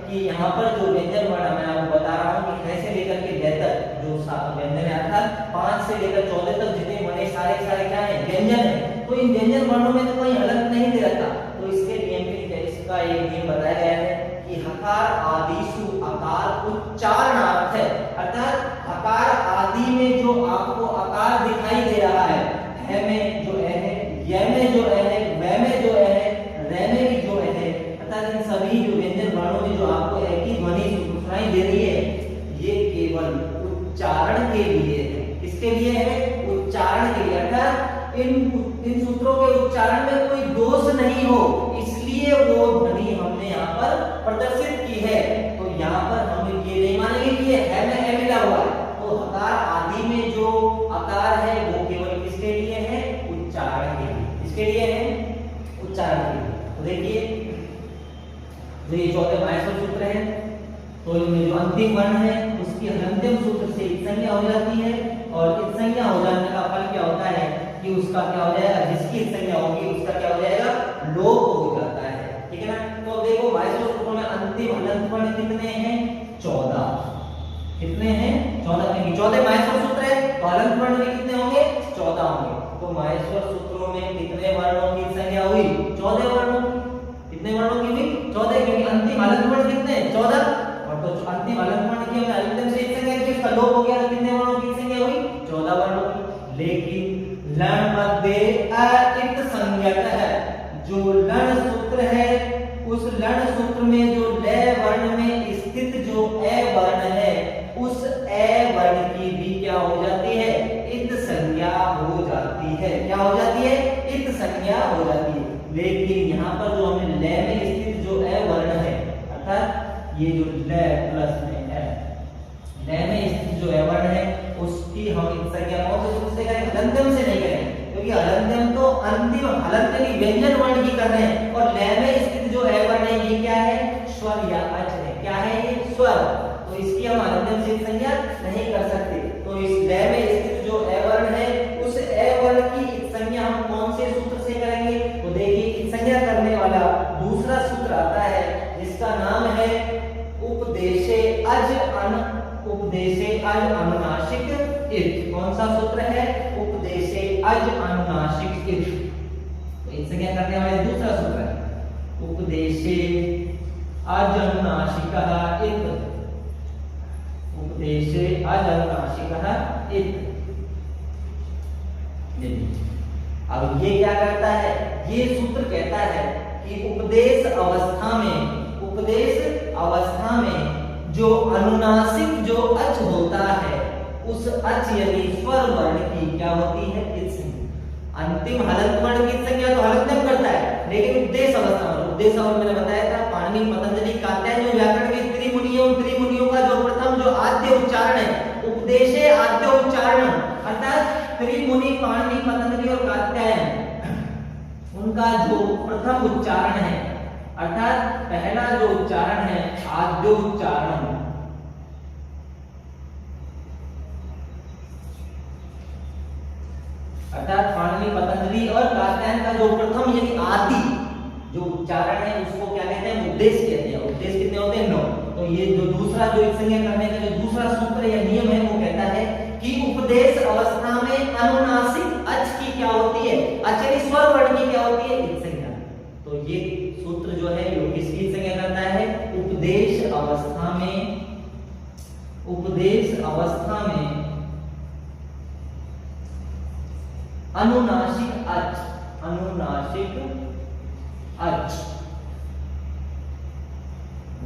कि यहाँ पर जो व्यंजन वर्ण मैं आपको बता रहा हूँ कि कैसे लेकर के जय तक जो व्यंजन है अर्थात 5 से लेकर 14 तक जितने बने सारे क्या है व्यंजन है। तो इन व्यंजन वर्णों में तो कोई हलंत नहीं दे रखा, तो इसके नियम इसका एक नियम बताया गया है कि हकार आदिषु आकार उच्चारणार्थ है, अर्थात हकार आदि में जो आपको आकार दिखाई दे रहा है में जो है, य में जो है, व में जो है, र में भी जो है, अर्थात इन सभी जो व्यंजन वर्णों में जो आपको एक ही ध्वनि सुनाई दे रही है ये केवल उच्चारण के लिए है। किसके लिए है? उच्चारण के लिए, अर्थात इन सूत्रों के उच्चारण में कोई दोष नहीं हो इसलिए वो ध्वनि हमने यहाँ पर प्रदर्शित की है। तो यहाँ पर हम ये नहीं मानेंगे कि ये है में है मिला हुआ है। तो हकार आदि में जो आकार है वो केवल किसके लिए है? उच्चारण के लिए। किसके लिए है? उच्चारण के लिए। तो देखिए जो ये चौथे माहेश्वर सूत्र है तो इनमें जो अंतिम वर्ण है उसकी अंतिम सूत्र से इत संज्ञा हो जाती है, और इत संज्ञा हो जाने का फल क्या होता है कि उसका क्या हो जाएगा, जिसकी इत संज्ञा होगी उसका क्या हो जाएगा, लोप हो जाता है। ठीक है ना। तो देखो माहेश्वर सूत्रों में अंतिम हलंत वर्ण कितने हैं? 14। कितने हैं? 14। क्योंकि चौथे माहेश्वर सूत्र है तो हलंत वर्ण भी कितने होंगे? 14 होंगे। तो माहेश्वर सूत्रों में कितने वर्णों की संख्या हुई? 14 वर्णों की। कितने वर्णों की हुई? 14, क्योंकि अंतिम हलंत वर्ण कितने हैं? 14। और तो अंतिम हलंत वर्ण की हमने हलंत से एक संख्या की, उसका लोप हो गया तो कितने वर्णों की संख्या हुई? 14 वर्णों की। लेकिन लण मध्य अ इत संज्ञक है, जो लण सूत्र है उस लण सूत्र में जो ल वर्ण में स्थित जो ए वर्ण है उस ए वर्ण की भी क्या हो जाती है? इत संज्ञा हो जाती है। क्या हो जाती है? इत संज्ञा हो जाती है। लेकिन यहाँ पर जो हमें ल में स्थित जो ए वर्ण है, अर्थात ये जो ल प्लस में है, ल में स्थित जो ए वर्ण है उसकी हम इत संज्ञा कौन से सूत्र से करेंगे? हलंत्यम से नहीं करेंगे, क्योंकि हलंत्यम तो अंतिम हलंत की व्यंजन वर्ण की कर रहे हैं, और ल में स्थित जो ए वर्ण है ये क्या है? स्वर या अच है। क्या है ये? स्वर। तो इसकी हम हलंत्यम से संज्ञा नहीं कर सकते। तो इस ल में स्थित जो ए वर्ण है उस ए वर्ण की इत संज्ञा हम कौन से सूत्र से करेंगे? तो देखिए इत संज्ञा करने वाला दूसरा सूत्र आता है जिसका नाम है उपदेशे अज अनुनासिक इत्। कौन सा सूत्र है? उपदेशे अज अनुनासिक इत्। तो इत संज्ञा करने वाला दूसरा सूत्र है उपदेशे अज अनुनासिकः इत्। उपदेशे अज अनुनासिकः इत्। अब ये क्या करता है? ये सूत्र कहता है कि उपदेश अवस्था में जो अनुनासिक जो अच होता है उस अच यानी स्वर वर्ण की क्या होती है? इत संज्ञा। अंतिम हलंत वर्ण की संज्ञा तो हलंत्यम करता है, लेकिन उपदेश अवस्था में, उपदेश अवस्था मैंने बताया था पाणिनि पतंजलि कात्यायन जो व्याकरण के त्रिमुनि, उन त्रिमुनियों का जो प्रथम जो आद्य उच्चारण है उपदेशे आद्य उच्चारण, अर्थात त्रिमुनि पाणिनि पतंजलि और कात्यायन उनका जो प्रथम उच्चारण है, अर्थात पहला जो उच्चारण है आद्य उच्चारण, अर्थात पाणिनि पतंजलि और कात्यायन का जो प्रथम यानी आदि जो उच्चारण है उसको क्या कहते हैं? उपदेश कहते हैं। उपदेश कितने होते हैं? 9। तो ये जो दूसरा जो इत संज्ञा करने का जो दूसरा सूत्र या नियम है वो कहता है कि उपदेश अवस्था में अनुनासिक अच की क्या होती है? अच यानी स्वर वर्ण की क्या होती है? इत संज्ञा। तो ये सूत्र जो है वो किसकी संज्ञा करता है? उपदेश अवस्था में अनुनासिक अच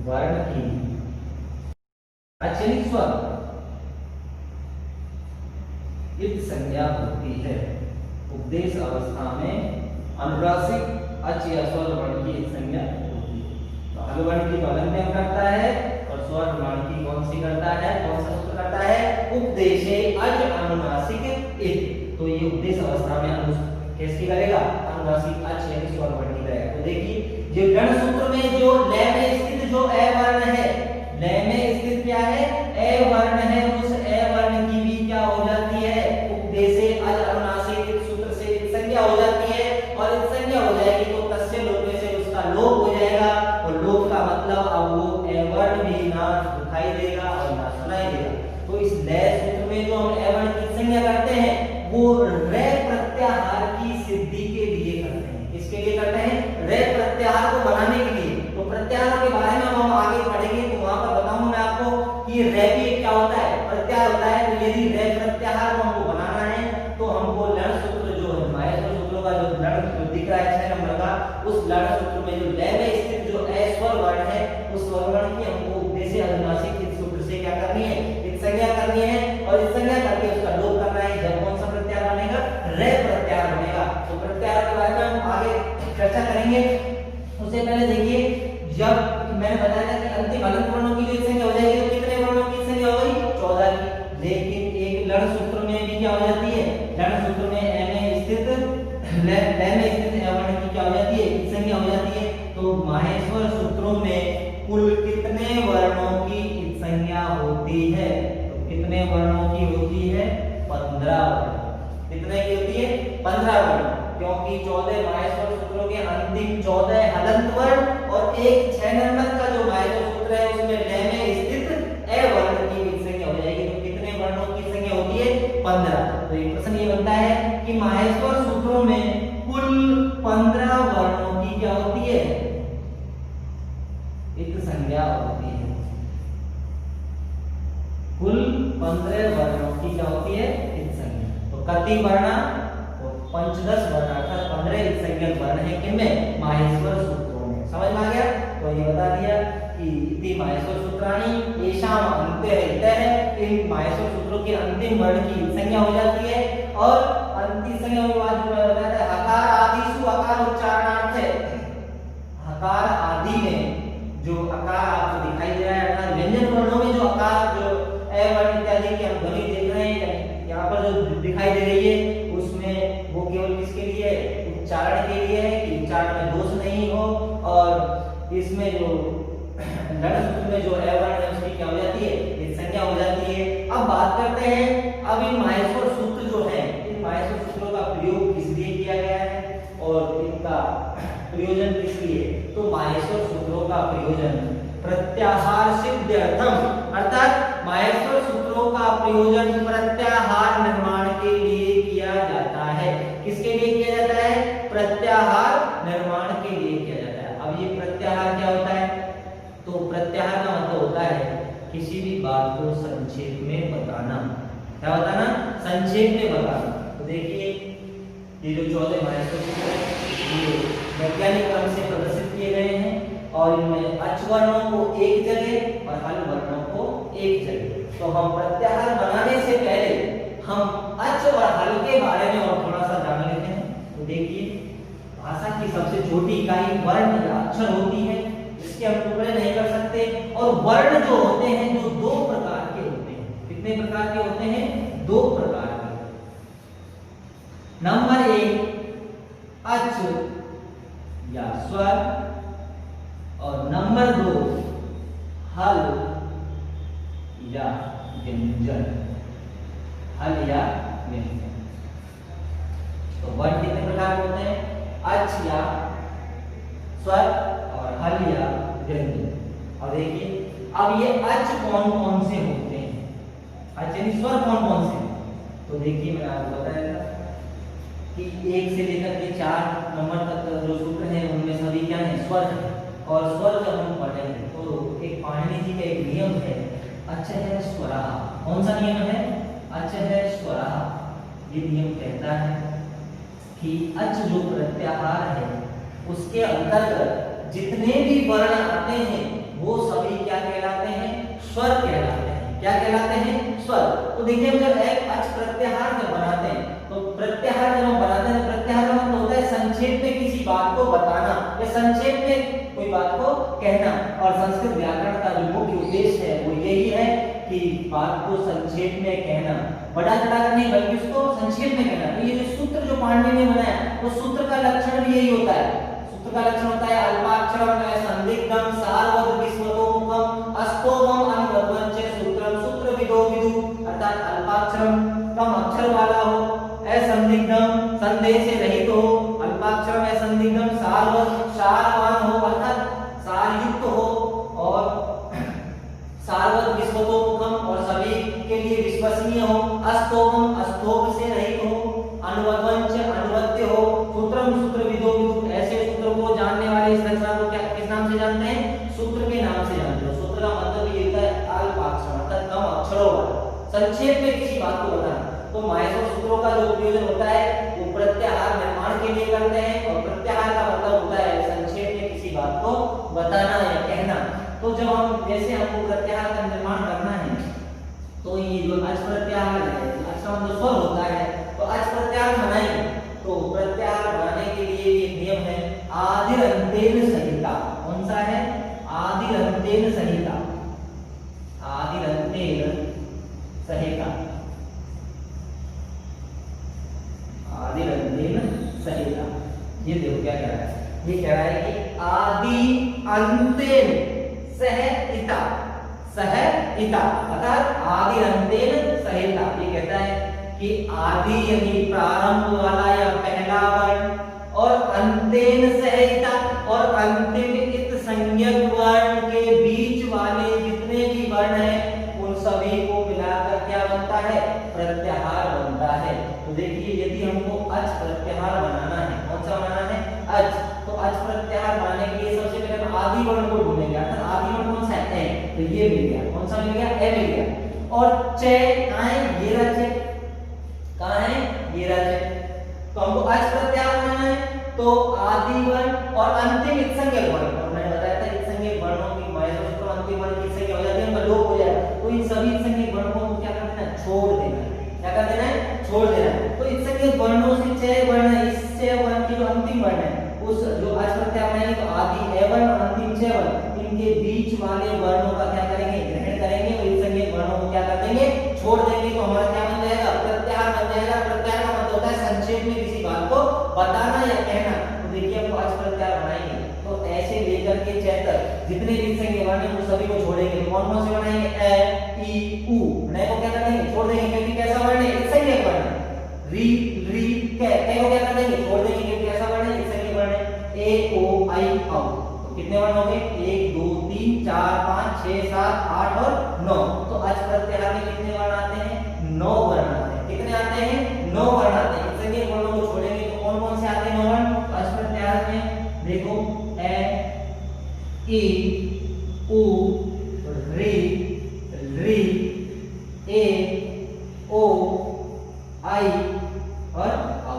वर्ण की अच यानी स्वर इत संज्ञा होती है। उपदेश अवस्था में अनुनासिक अच या स्वर वर्ण की इत संज्ञा होती है। तो हल वर्ण की हलन में करता है और स्वर वर्ण की कौन सी करता है, कौन सा सूत्र करता है, उपदेशे अज अनुनासिक इत। तो ये उपदेश अवस्था में कैसे करेगा, अनुनासिक अच यानी स्वर वर्ण की करेगा। तो देखिए जो गण सूत्र में जो लय में स्थित जो अ वर्ण है, लय में स्थित क्या है, अ वर्ण है, उस अ वर्ण की भी क्या हो जाती है, उपदेशे अज अनुनासिक इत सूत्र से इत संज्ञा हो जाती है। और इत संज्ञा हो जाएगी तो तस्य लोप से उसका लोप हो जाएगा। और लोप का मतलब अब वो अ वर्ण भी ना दिखाई देगा और ना सुनाई देगा। तो इस लय सूत्र में जो हम अ वर्ण की संज्ञा करते हैं वो रे प्रत्याहार की सिद्धि के लिए करते हैं। किसके लिए करते हैं, रे प्रत्याहार को बनाने के लिए। तो प्रत्याहार के बारे में हम आगे पढ़ेंगे तो वहां पर बताऊंगा मैं आपको कि रे भी क्या होता है, प्रत्याहार होता है। तो यदि रे प्रत्याहार को हमको बनाना है तो हमको लण सूत्र जो है, माहेश्वर सूत्रों का जो लण दिख रहा है 6 नंबर का, उस लण सूत्र में जो लय में स्थित जो अ स्वर वर्ण है उस स्वर वर्ण की हमको उपदेशे अनुनासिक इत सूत्र से क्या करनी है, इत संज्ञा करनी है। और इत संज्ञा करके उसका लोप करना है। जब कौन सा प्रत्याहार बनेगा, रे प्रत्याहार बनेगा। तो प्रत्याहार के बारे में हम आगे चर्चा करेंगे। उससे पहले देखिए जब मैंने बताया था कि अंतिम हलंत वर्णों की जो संख्या हो जाएगी तो कितने वर्णों की संख्या हो गई, 14 की। लेकिन एक लण सूत्र में भी क्या हो जाती है, लण सूत्र में ए में स्थित लय में स्थित अ वर्ण की क्या हो जाती है, संज्ञा हो जाती है। तो माहेश्वर सूत्रों में कुल कितने वर्णों की संज्ञा होती है, तो कितने वर्णों की होती है, 15 वर्ण। कितने की होती है, 15 वर्ण। क्योंकि 14 माहेश्वर सूत्रों के अंतिम 14 हलंत वर्ण और एक 6 नंबर का जो माहेश्वर सूत्र है उसमें लय में स्थित अ वर्ण की संज्ञा हो जाएगी। तो कितने वर्णों की संख्या होती है, 15। तो एक प्रश्न ये बनता है कि माहेश्वर सूत्रों में कुल 15 वर्णों की क्या होती है, इत संज्ञा होती है। कुल 15 वर्णों की क्या होती है, इत संज्ञा। तो कति वर्ण, पंचदश वर्ण अर्थात 15 इत संज्ञक वर्ण है किनमें, माहेश्वर सूत्रों में। समझ में आ गया। तो ये बता दिया कि इति माहेश्वर सूत्राणि येषाम अन्ते है, इन माहेश्वर सूत्रों के अंतिम वर्ण की संज्ञा हो जाती है। और अंतिम संज्ञा के बाद जो बताया था हकार आदिषु अकार उच्चारणार्थ है, हकार आदि में जो अकार आपको दिखाई दे रहा है अर्थात व्यंजन वर्णों में जो अकार जो अ वर्ण इत्यादि की हम ध्वनि देख रहे हैं यहाँ पर जो दिखाई दे रही है उसमें वो केवल किसके लिए है, उच्चारण के लिए है कि उच्चारण में दोष नहीं हो। और इसमें जो लण सूत्र में जो अ वर्ण है उसकी क्या हो जाती है, ये संज्ञा हो जाती है। अब बात करते हैं अब इन माहेश्वर सूत्र जो है, इन माहेश्वर सूत्रों का प्रयोग किस लिए किया गया है और इनका प्रयोजन किस लिए। तो माहेश्वर सूत्रों का प्रयोजन प्रत्याहार सिद्ध्यर्थम, अर्थात माहेश्वर सूत्रों का प्रयोजन प्रत्याहार निर्माण के लिए किया जाता है। किसके लिए किया जाता है, प्रत्याहार निर्माण के लिए किया जाता है। अब ये प्रत्याहार क्या होता है, तो प्रत्याहार का मतलब होता है किसी भी बात को संक्षेप में बताना। क्या बताना, संक्षेप में बताना। तो देखिए ये जो 14 माहेश्वर सूत्र ये वैज्ञानिक क्रम से प्रदर्शित किए गए हैं और इनमें अच वर्णों को एक जगह और हल वर्णों को एक जगह। तो हम प्रत्याहार बनाने से पहले हम अच और हल के बारे में और थोड़ा सा जान लेते हैं। तो देखिए भाषा की सबसे छोटी इकाई वर्ण या अक्षर होती है, इसके हम टुकड़े नहीं कर सकते। और वर्ण जो होते हैं जो 2 प्रकार के होते हैं। कितने प्रकार के होते हैं, 2 प्रकार के। नंबर 1 अच या स्वर और नंबर 2 हल या व्यंजन, हल या व्यंजन। तो वर्ण कितने प्रकार के होते हैं, अच या स्वर और हल या व्यंजन। अब देखिए अब ये अच कौन कौन से होते हैं, अच यानी स्वर कौन कौन से। तो देखिए मैंने आपको बताया था कि 1 से लेकर के 4 नंबर तक जो सूत्र हैं उनमें सभी क्या है, स्वर है। और स्वर जब हम पढ़ेंगे तो एक पाणिनि जी का एक नियम है, अच है स्वरा। कौन सा नियम है, अच है स्वरा। ये नियम कहता है कि अच जो प्रत्याहार है उसके अंतर्गत जितने भी वर्ण आते हैं वो सभी क्या कहलाते हैं, स्वर कहलाते हैं। क्या कहलाते हैं? स्वर। तो देखिए हम जब एक अच प्रत्याहार जब बनाते हैं तो प्रत्याहार जब हम बनाते हैं प्रत्याहार का मतलब होता है संक्षेप में किसी बात को बताना या संक्षेप में कोई बात को कहना। और संस्कृत व्याकरण का जो मुख्य उद्देश्य है वो यही है कि बात को संक्षेप में कहना, बड़ा चढ़ाकर नहीं बल्कि उसको संक्षेप में कहना। तो ये जो सूत्र जो पाणिनि ने बनाया वो सूत्र का लक्षण भी यही होता है। सूत्र का लक्षण होता है अल्पाक्षरम संदिग्धम सारवत विस्मतोमुखम अस्तोमम अनुवदवंच सूत्रम सूत्रविदो विदु। अर्थात अल्पाक्षरम कम अक्षर वाला हो, असंदिग्धम संदेह से रहित हो, अल्पाक्षरम असंदिग्धम सारवत सारवान हो अर्थात सारयुक्त हो, और सारवत विस्मतोमुखम और सभी के लिए विश्वसनीय हो, अस्तोमम अस्तोभ से रहित हो, अनुवदवंच अनुवद्य हो, सूत्रम सूत्रविदो विदु। ऐसे सूत्र को जानने वाले इस रचना को क्या किस नाम से जानते हैं? सूत्र के नाम से जानते हैं। सूत्र का मतलब ये होता है अल्पाक्षर अर्थात कम अक्षरों वाला, संक्षेप में किसी बात को बताना। तो माहेश्वर सूत्रों का जो प्रयोजन होता है वो प्रत्याहार निर्माण के लिए करते हैं, और प्रत्याहार का मतलब होता है संक्षेप में किसी बात को बताना या कहना। तो जब हम जैसे हमको प्रत्याहार का निर्माण करना है तो ये जो अच प्रत्याहार है, अच का मतलब स्वर होता है, तो अच प्रत्याहार बनाएंगे तो प्रत्याहार बनाने के लिए एक नियम है आदिर अंतेन संहिता। कौन सा है? आदिर अंतेन संहिता। आदिर अंतेन संहिता, आदिर अंतेन संहिता। ये देखो क्या कह रहा है, ये कह रहा है कि आदि अंतेन संहिता, संहिता अर्थात आदि अंतेन संहिता। ये कहता है कि आदि यानी प्रारंभ वाला या पहला वर्ण, और अंतेन संहिता और अंतिम इत संज्ञक वर्ण के बीच वाले जितने भी वर्ण हैं उन सभी को मिलाकर क्या बनता है? प्रत्याहार बनता है। तो देखिए यदि हमको अच प्रत्याहार बनाना है, कौन सा बनाना है? अच। तो अच प्रत्याहार बनाने के लिए सबसे पहले हम आदि वर्ण को ढूंढेंगे, अर्थात आदि वर्ण कौन सा है? ए। तो ये मिल गया, कौन सा मिल गया? ए मिल गया। और चे कहां है? ये रहा चे, कहां है? ये रहा चे। तो हमको अच प्रत्याहार बनाना है तो आदि वर्ण और अंतिम इत्संज्ञक वर्ण, और मैंने बताया था इत्संज्ञक वर्णों की माहेश्वर सूत्र अंतिम वर्ण किससे क्या हो जाती है? उनका लोप हो जाए। तो इन सभी इत्संज्ञक वर्णों को क्या कर देना? छोड़ देना। क्या कर देना है? छोड़ देना। तो इत्संज्ञक वर्णों से छह वर्ण है, इस छह वर्ण की जो अंतिम वर्ण है उस जो अच प्रत्याहार बनाएंगे तो आदि ए वर्ण और अंतिम छह वर्ण इनके बीच वाले वर्णों का क्या करेंगे? ग्रहण करेंगे और इत्संज्ञक वर्णों को क्या कर देंगे? छोड़ देंगे। तो हमारा क्या बन जाएगा? प्रत्याहार बन जाएगा। प्रत्याहार का मतलब होता है संक्षेप में किसी बात को बताना या कहना। तो देखिए हम अच प्रत्याहार बनाएंगे तो ऐसे लेकर के छह तक जितने भी इत्संज्ञक वर्ण हैं वो सभी को छोड़ेंगे। कौन कौन से बनाएंगे? ए ई उ। नए को क्या कर देंगे? छोड़ देंगे क्योंकि कैसा वर्ण है? इत्संज्ञक वर्ण है। री री कै को क्या कर देंगे? छोड़ देंगे क्योंकि कैसा वर्ण है? इत्संज्ञक वर्ण है। ए ओ आई औ। तो कितने वर्ण हो गए? 1 2 3 4 5 6 7 8 और 9। तो अच प्रत्याहार में कितने वर्ण आते हैं? 9 वर्ण आते हैं। कितने आते हैं? 9 वर्ण आते हैं। इत्संज्ञक वर्णों को छोड़ेंगे तो कौन कौन से आते हैं 9 वर्ण? अच प्रत्याहार में देखो ए ई उ री री ए ओ आई और औ।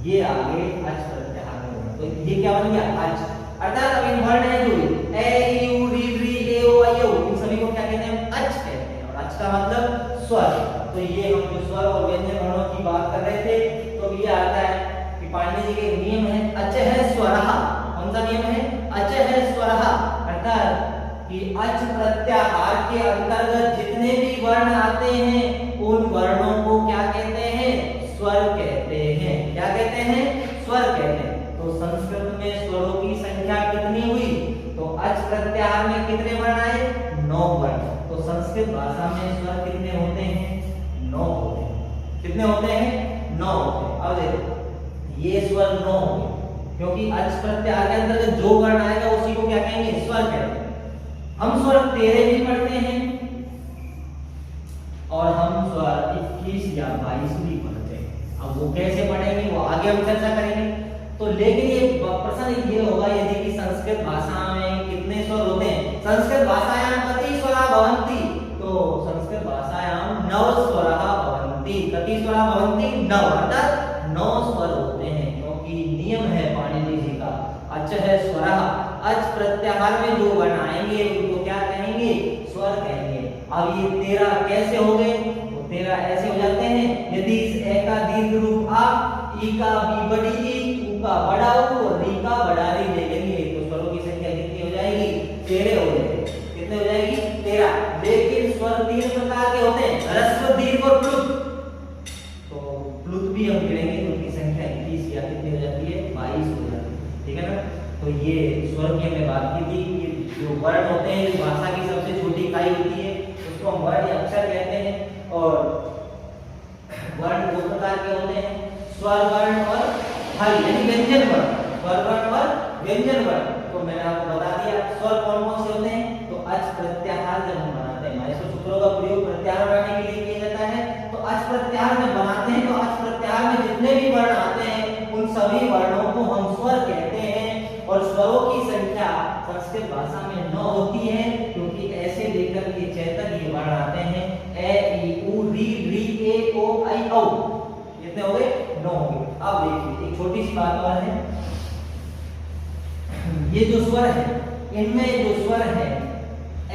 ये आगे अच प्रत्याहार में वर्ण। तो ये क्या बन गया? अच। अर्थात अब इन वर्ण है जो ए ई उ री री ए ओ आई ओ इन सभी को क्या कहते हैं? अच कहते हैं। और अच का मतलब स्वर। तो ये हम जो स्वर और व्यंजन वर्णों की बात कर रहे थे तो ये आता है कि पाणिनि जी के नियम है अच है स्वरः। कौन सा नियम है? अच है स्वरः। अर्थात कि अच प्रत्याहार के अंतर्गत जितने भी वर्ण आते हैं उन वर्णों को क्या कहते हैं? स्वर कहते हैं। क्या कहते हैं? स्वर कहते हैं। तो संस्कृत में स्वरों की संख्या कितनी हुई? तो अच प्रत्याहार में कितने वर्ण आए? 9 वर्ण। तो संस्कृत भाषा में स्वर कितने होते हैं? 9 होते हैं। कितने होते हैं? 9 होते हैं। अब देखो ये स्वर 9 हो गए क्योंकि अच प्रत्याहार के अंतर्गत जो वर्ण आएगा उसी को क्या कहेंगे? स्वर कहते हैं। हम स्वर 13 भी पढ़ते हैं और हम स्वर 21 या 22 भी पढ़ते हैं। अब वो कैसे पढ़ेंगे वो आगे हम चर्चा करेंगे। तो लेकिन ये प्रश्न ये होगा यदि कि संस्कृत भाषा में कितने स्वर होते हैं? संस्कृत भाषायां कति स्वरा भवन्ति? तो संस्कृत भाषायां 9 स्वरः भवन्ति। कति स्वरा भवन्ति? 9। अर्थात 9 स्वर होते हैं क्योंकि नियम है पाणिनि जी का अच है स्वरः। अच प्रत्याहार में जो वर्ण आएंगे उनको क्या कहेंगे? स्वर कहेंगे। अब ये 13 कैसे हो गए? तो 13 ऐसे हो जाते हैं, यदि इस ए का दीर्घ रूप आ, ई का बी बड़ी ई, ऊ का बड़ा ऊ और री का बड़ा री ले लेंगे तो स्वरों की संख्या कितनी हो जाएगी? 13 हो जाएगी। कितने हो जाएगी? 13। लेकिन स्वर 3 प्रकार के होते हैं, ह्रस्व, दीर्घ और प्लुत। तो प्लुत भी हम गिनेंगे तो उनकी संख्या 21 या कितनी हो जाती है? 22 हो जाती है। ठीक है ना? तो ये स्वर की हमने बात की थी कि जो वर्ण होते हैं, जो भाषा की सबसे छोटी इकाई होती है उसको हम वर्ण या अक्षर कहते हैं। और वर्ण दो प्रकार के होते हैं, स्वर वर्ण और हल यानी व्यंजन वर्ण। स्वर वर्ण और व्यंजन वर्ण। तो मैंने आपको बता दिया स्वर कौन कौन से होते हैं। तो अच प्रत्याहार जब हम बनाते हैं, माइक्रो सूत्रों का प्रयोग प्रत्याहार बनाने के लिए किया जाता है। तो अच प्रत्याहार जब बनाते हैं तो अच प्रत्याहार में जितने भी वर्ण आते हैं उन सभी वर्णों को हम स्वर कहते हैं। और स्वरों की संख्या संस्कृत भाषा में 9 होती है, क्योंकि ऐसे लेकर के चैतन्य ये वर्ण आते हैं, ए ई उ री री ए ओ आई औ। कितने हो गए? 9 हो गए। अब देखिए एक छोटी सी बात और है, ये जो स्वर है इनमें जो स्वर है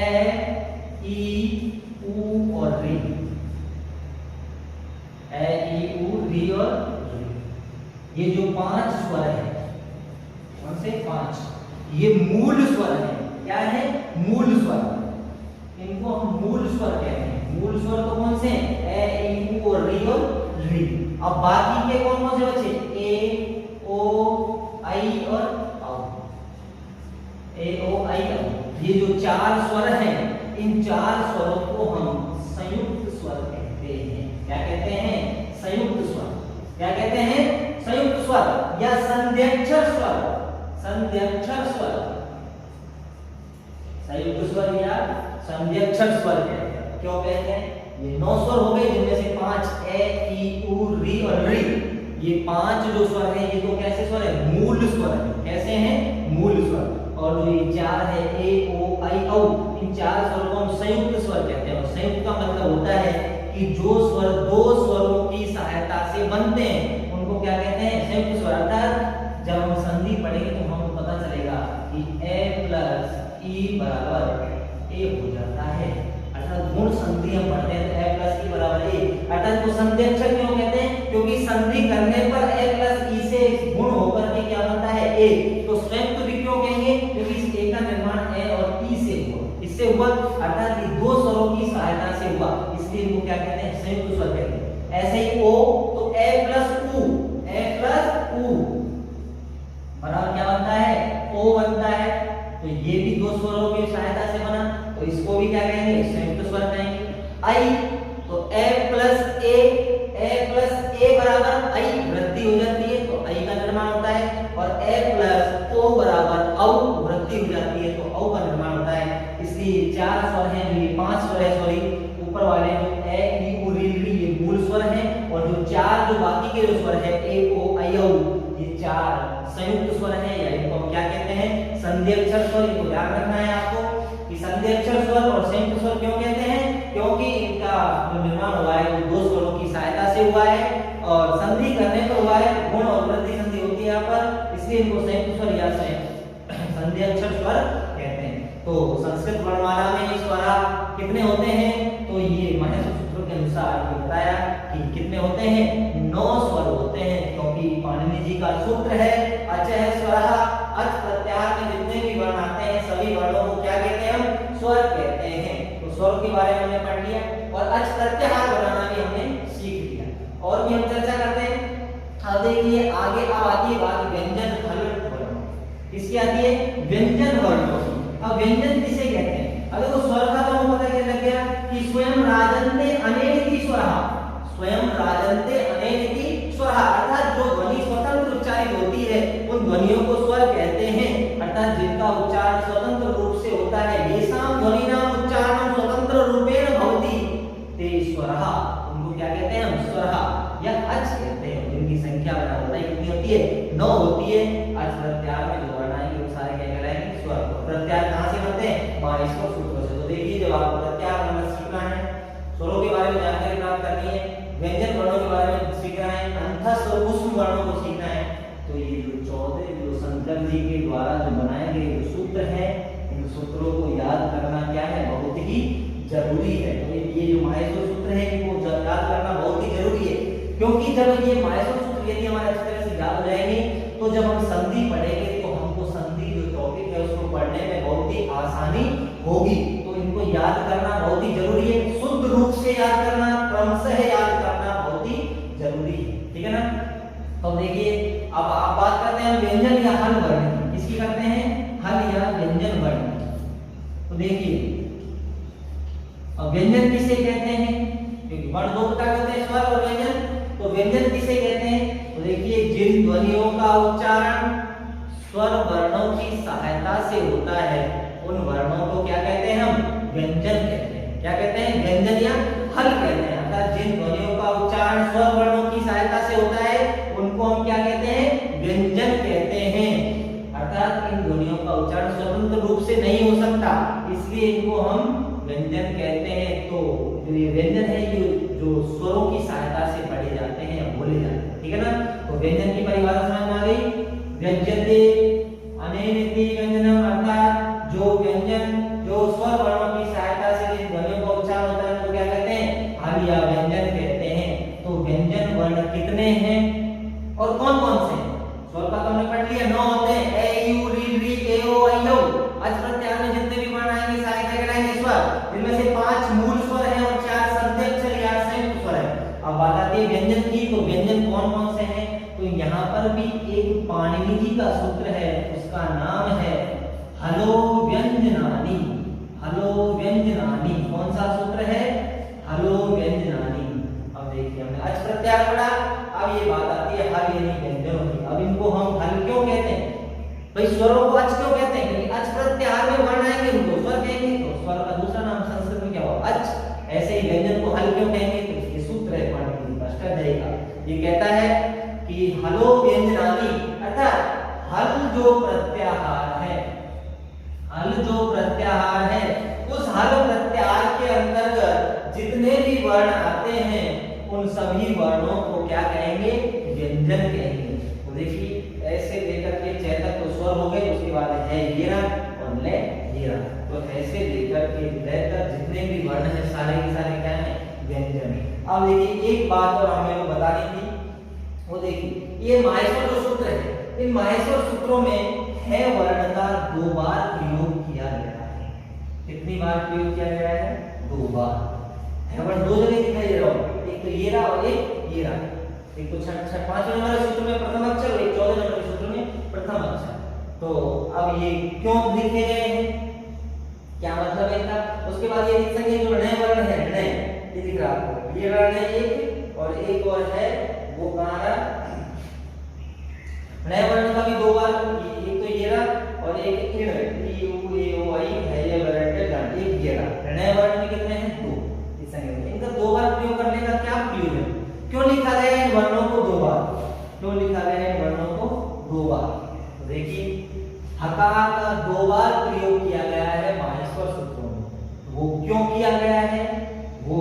ए ई उ और री, ए ई उ री और री, ये जो 5 स्वर है, कौन से? 5, ये मूल स्वर है। क्या है? मूल स्वर। इनको हम मूल स्वर कहते हैं। मूल स्वर तो कौन से हैं? ए ई उ और री और री। अब बाकी के कौन कौन से बचे? ए ओ आई और औ, ए ओ आई औ। ये जो 4 स्वर हैं, इन 4 स्वरों को हम संयुक्त स्वर कहते हैं। क्या कहते हैं? संयुक्त स्वर। क्या कहते हैं? संयुक्त स्वर या संध्यक्षर स्वर। संध्यक्षर स्वर, संयुक्त स्वर या संध्यक्षर स्वर कहते हैं। क्यों कहते हैं? ये 9 स्वर हो गए, जिनमें से 5 ए ई उ री और री, ये 5 जो स्वर हैं ये तो कैसे स्वर है? मूल स्वर है। कैसे हैं? मूल स्वर। और जो ये 4 है ए ओ आई औ, इन 4 स्वरों को हम संयुक्त स्वर कहते हैं। और संयुक्त का मतलब होता है कि जो स्वर 2 स्वरों की सहायता से बनते हैं उनको क्या कहते हैं? संयुक्त स्वर। अर्थात जब हम संधि पढ़ेंगे तो हमको पता चलेगा कि a प्लस ई बराबर ए हो जाता है। अर्थात गुण संधि हम पढ़ते हैं तो a प्लस ई बराबर ए। अर्थात को संध्यक्षर क्यों कहते हैं? क्योंकि संधि करने पर a प्लस ई से गुण होकर के क्या बनता है? a। तो संयुक्त भी क्यों कहेंगे? क्योंकि इस a का निर्माण a और e से हुआ, इससे हुआ। अर्थात ये 2 स्वरों की सहायता से हुआ, इसलिए इनको क्या कहते हैं? संयुक्त स्वर कहते हैं। ऐसे ही o तो a प्लस उ, a प्लस उ बराबर क्या बनता है? ओ बनता है। तो ये भी 2 स्वरों की सहायता से बना, तो इसको भी क्या कहेंगे? संयुक्त स्वर कहेंगे। आई तो ए प्लस ए बराबर आई, वृद्धि हो जाती है तो आई का निर्माण होता है। और ए प्लस ओ बराबर औ, वृद्धि हो जाती है तो औ का निर्माण होता है। इसलिए 4 स्वर हैं, जो ये 5 स्वर है, सॉरी ऊपर वाले जो ए ई उ री री ये मूल स्वर हैं, और जो 4 जो बाकी के जो स्वर है ए ओ आई औ, ये 4 संयुक्त स्वर है, या इनको हम क्या कहते हैं? संध्यक्षर स्वर। इनको ध्यान रखना है आपको कि संध्यक्षर स्वर और संयुक्त स्वर क्यों कहते हैं? क्योंकि इनका जो निर्माण हुआ है वो 2 स्वरों की सहायता से हुआ है और संधि करने पर हुआ है। गुण और वृद्धि संधि होती है यहाँ पर, इसलिए इनको संयुक्त स्वर या संध्यक्षर स्वर कहते हैं। तो संस्कृत वर्णमाला में ये स्वर कितने होते हैं? तो ये माइक्रो सूत्रों के अनुसार ये बताया कि कितने होते हैं? 9 स्वर होते हैं, क्योंकि पाणिनि जी का सूत्र है अचः स्वरः। अच प्रत्याहार में जितने भी वर्ण आते हैं सभी वर्णों को क्या कहते हैं? हम स्वर कहते हैं। तो स्वर के बारे में हमने पढ़ लिया और अच प्रत्याहार बनाना भी हमने सीख लिया, और भी हम चर्चा करते हैं। अब देखिए आगे अब आती है बात व्यंजन हल वर्णों। किसकी आती है? व्यंजन वर्णों की। अब व्यंजन किसे कहते हैं? अब देखो स्वर का तो पता क्या लग गया कि स्वयं राजन्ते अनेनिति स्वरः, स्वयं राजन्ते अनेनिति स्वरः, अर्थात जो ध्वनि स्वतंत्र उच्चारित होती है उन ध्वनियों को स्वर कहते हैं। अर्थात जिनका उच्चारण स्वतंत्र रूप से होता है, येषां ध्वनिनां उच्चारणं स्वतंत्र रूपेण भवति ते स्वरः, उनको क्या कहते हैं? हम स्वरः या अच कहते हैं। जिनकी संख्या बना होता है कितनी होती है? 9 होती है। अच प्रत्याहार में जो वर्ण आएंगे वो सारे क्या कहलाएंगे? स्वर। प्रत्याहार कहां से बनते हैं? माइक्रो सूत्रों से। तो देखिए जब आपको प्रत्याहार बनना सीखना है, स्वरों के बारे में जानकारी प्राप्त करनी है, व्यंजन वर्णों के बारे में सीखना है, अंतस्थ और ऊष्म वर्णों को सीखना है, तो ये जो 14 जो शंकर जी के द्वारा जो बनाए गए जो सूत्र हैं, इन सूत्रों को याद करना क्या है? बहुत ही जरूरी है। तो ये जो माहेश्वर सूत्र है इनको याद करना बहुत ही जरूरी है, क्योंकि जब ये माहेश्वर सूत्र यदि हमारे अच्छी तरह से याद हो जाएंगे तो जब हम संधि पढ़ेंगे तो हमको संधि जो टॉपिक है उसको पढ़ने में बहुत ही आसानी होगी। तो इनको याद करना बहुत ही जरूरी है, शुद्ध रूप से याद करना, क्रमशः याद करना बहुत ही जरूरी है, ठीक है ना। तो देखिए अब आप बात करते हैं व्यंजन या हल वर्ण की, किसकी करते हैं, हल या व्यंजन वर्ण। तो देखिए अब व्यंजन किसे कहते हैं, क्योंकि वर्ण दो प्रकार के होते हैं, स्वर और व्यंजन। तो व्यंजन किसे कहते हैं, तो देखिए जिन ध्वनियों का उच्चारण स्वर वर्णों की सहायता से होता है उन वर्णों को क्या कहते हैं, हम व्यंजन कहते हैं। क्या कहते हैं, व्यंजन या हल कहते हैं। अर्थात जिन ध्वनियों का उच्चारण स्वर वर्णों की सहायता से होता है उनको हम क्या कहते हैं, व्यंजन कहते हैं। अर्थात इन ध्वनियों का उच्चारण स्वतंत्र रूप से नहीं हो सकता, इसलिए इनको हम व्यंजन कहते हैं। तो जो ये व्यंजन है ये जो स्वरों की सहायता से पढ़े जाते हैं या बोले जाते हैं, ठीक है ना। तो व्यंजन की परिभाषा समझ में आ गई। व्यंजते अनेनेति व्यंजनम, अर्थात जो व्यंजन जो स्वर वर्णों की सहायता से जिन ध्वनियों का उच्चारण होता है उनको क्या कहते हैं, हल या व्यंजन कहते हैं। तो व्यंजन वर्ण कितने हैं और कौन कौन से हैं, स्वर का तो हमने पढ़ लिया, 9 होते हैं, ए यू री री ए ओ आई औ। अच प्रत्यय में जितने भी वर्ण आएंगे सारे क्या कहलाएंगे, स्वर। इनमें से 5 मूल स्वर हैं और 4 संधि अक्षर या संयुक्त स्वर हैं। अब बात आती है व्यंजन की, तो व्यंजन कौन कौन से हैं, तो यहाँ पर भी एक पाणिनि जी का सूत्र है, उसका नाम है हलो व्यंजनानि। हलो व्यंजनानि कौन सा सूत्र है, हलो व्यंजनानि। अब देखिए हमने अच प्रत्याहार पढ़ा, अब ये बात आती है हल यानी व्यंजनों की। अब इनको हम हल क्यों कहते हैं, भाई स्वरों को अच क्यों कहते हैं, क्योंकि अच प्रत्याहार में वर्ण आएंगे उनको स्वर कहेंगे, तो स्वर का दूसरा नाम संस्कृत में क्या होगा, अच। ऐसे ही व्यंजन को हल क्यों कहेंगे, तो इसके सूत्र है पाणिनि का, अष्टाध्यायी का। ये कहता है कि हलो व्यंजनानि, अर्थात हल जो प्रत्याहार है, हल जो प्रत्याहार है उस हल प्रत्याहार के अंतर्गत जितने भी वर्ण आते हैं उन सभी वर्णों को क्या कहेंगे, व्यंजन कहेंगे। तो देखिए ऐसे लेकर के च तक तो स्वर हो गए, उसके बाद है येरा और ले येरा। तो ऐसे लेकर के ले तक जितने भी वर्ण हैं सारे के सारे क्या हैं, व्यंजन। अब देखिए एक बात और हमें बतानी थी, वो देखिए ये माहेश्वर जो सूत्र है, इन माहेश्वर सूत्रों में है वर्ण का 2 बार प्रयोग किया गया है। कितनी बार प्रयोग किया गया है, 2 बार। है वर्ण 2 जगह दिखाई दे रहा हो, एक तो येरा और एक येरा। एक तो 5वें नंबर सूत्र में प्रथम अक्षर और एक 14वें नंबर सूत्र में प्रथम अक्षर। तो अब ये क्यों लिखे गए हैं, क्या मतलब है इनका। उसके बाद ये लिख सके जो नए वर्ण है, नए ये दिख रहा आपको, ये वर्ण है एक और एक और है वो कहां रहा, नए वर्ण का भी 2 बार, एक तो येरा और एक इण, ई उ ए ओ आई है ये वर्ण का एक येरा। नए वर्ण में कितने हैं, 2। इस संख्या इनका 2 बार प्रयोग करने का क्या प्रयोग है, क्यों लिखा गया है इन वर्णों को 2 बार, क्यों लिखा गया है इन वर्णों को 2 बार। तो देखिए हकार का 2 बार प्रयोग किया गया है माहेश्वर सूत्रों में। वो क्यों किया गया है, वो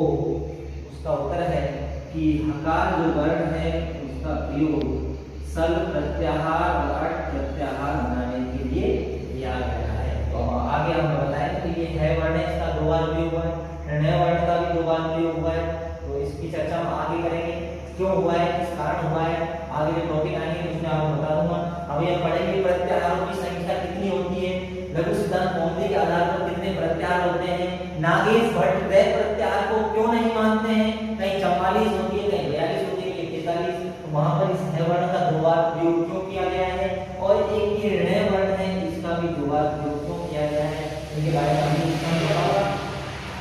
उसका उत्तर है कि हकार जो वर्ण है उसका प्रयोग सल प्रत्याहार और अट प्रत्याहार बनाने के लिए किया गया है। तो आगे हम बताएं तो ये है वर्ण है, इसका 2 बार प्रयोग हुआ है, नए वर्ण का भी 2 बार प्रयोग हुआ है। तो इसकी चर्चा हम आगे करेंगे, क्यों हुआ है, किस कारण हुआ है, आगे जो टॉपिक आएंगे उसमें आपको बता दूंगा। अभी हम पढ़ेंगे प्रत्याहारों की संख्या कितनी होती है, लघु सिद्धांत कौमुदी के आधार पर कितने प्रत्याहार होते हैं, नागेश भट्ट वे प्रत्याहार को क्यों नहीं मानते हैं, कहीं 44 होती है, कहीं 42 होती है, कहीं 43, तो वहां पर इस है वर्ण का 2 बार प्रयोग क्यों किया गया है, और एक ये ऋण वर्ण है इसका भी 2 बार प्रयोग क्यों किया गया है, इनके बारे में हम समझेंगे।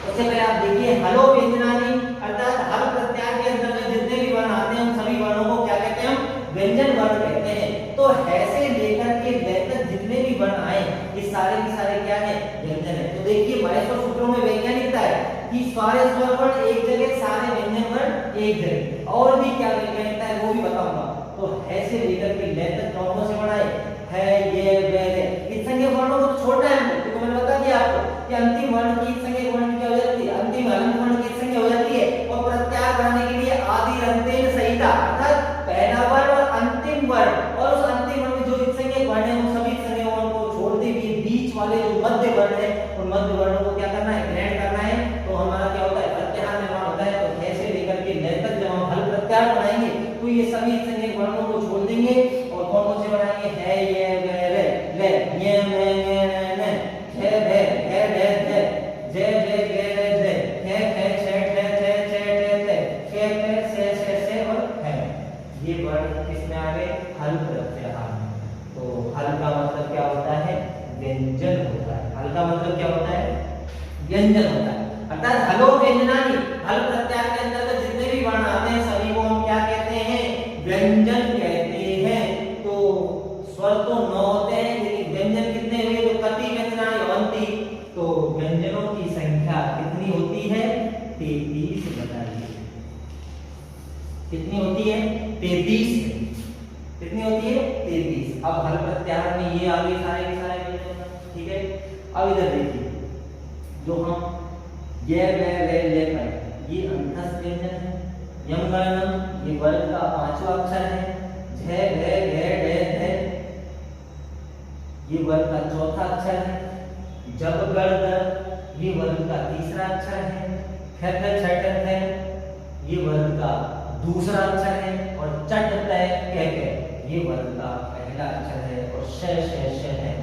उससे पहले आप देखिए हलो व्यंजनानि, अर्थात हल प्रत्याहार के अंतर्गत जितने भी वर्ण आते हैं उन सभी वर्णों को क्या कहते हैं, हम व्यंजन वर्ण कहते हैं। तो ऐसे लेकर के ले तक जितने भी वर्ण आए ये सारे के सारे क्या है, व्यंजन है। तो देखिए माहेश्वर सूत्रों में वैज्ञानिकता है कि सारे स्वर वर्ण एक जगह, सारे व्यंजन वर्ण एक जगह, और भी क्या वैज्ञानिकता है वो भी बताऊंगा। तो ऐसे लेकर के ले तक कौन से वर्ण आए, है ये वे है, इस संज्ञा वर्णों को छोड़ना है हमको, क्योंकि मैंने बता दिया आपको कि अंतिम वर्ण की संज्ञा वर्ण क्या हो जाती है, अंतिम हलंत वर्ण की संज्ञा हो जाती है। और प्रत्याहार बनाने के लिए आदि अंतिम सहिता, अर्थात पहला वर्ण और अंतिम वर्ण, और उस अंतिम वर्ण में जो संज्ञा वर्ण है उन सभी संज्ञा वर्णों को छोड़ते हुए बीच वाले जो मध्य वर्ण है उन मध्य वर्णों को क्या करना है, ग्रहण करना है। तो बिल्कुल ये सभी संज्ञक वर्णों को छोड़ देंगे और कौन से बनाएंगे, है ये वे रे ले ये मे ने हे भे हे ढे ढे जे जे गे रे जे हे खे छे ठे छे छे ठे थे के पे से और है। ये वर्ण किसमें आ गए, हल प्रत्याहार। तो हल का मतलब क्या होता है, व्यंजन होता है। हल का मतलब क्या होता है, व्यंजन होता है। अर्थात हलो व्यंजनानि, हल प्रत्याहार के अंतर्गत जितने भी वर्ण आते हैं सभी को हम क्या कहते हैं, व्यंजन कहते हैं। तो स्वर तो 9 होते हैं लेकिन व्यंजन कितने हुए, तो कति व्यंजनानि भवन्ति। तो व्यंजनों की संख्या कितनी होती है, 33 बताइए। कितनी होती है, 33। कितनी होती है, 33। अब हल प्रत्याहार में ये आ गए सारे के सारे व्यंजन, ठीक है। अब इधर देखिए, जो हम ये वे ले पर ये अंतस्थ व्यंजन है। यम गणनम ये वर्ग का 5वां अक्षर है। झे घे घे ढे ढे ये वर्ग का 4था अक्षर है। जब गड़ द ये वर्ग का 3रा अक्षर है। ख ख छ ठ थ ये वर्ग का 2रा अक्षर है। और चट तय कह के ये वर्ग का 1ला अक्षर है। और श है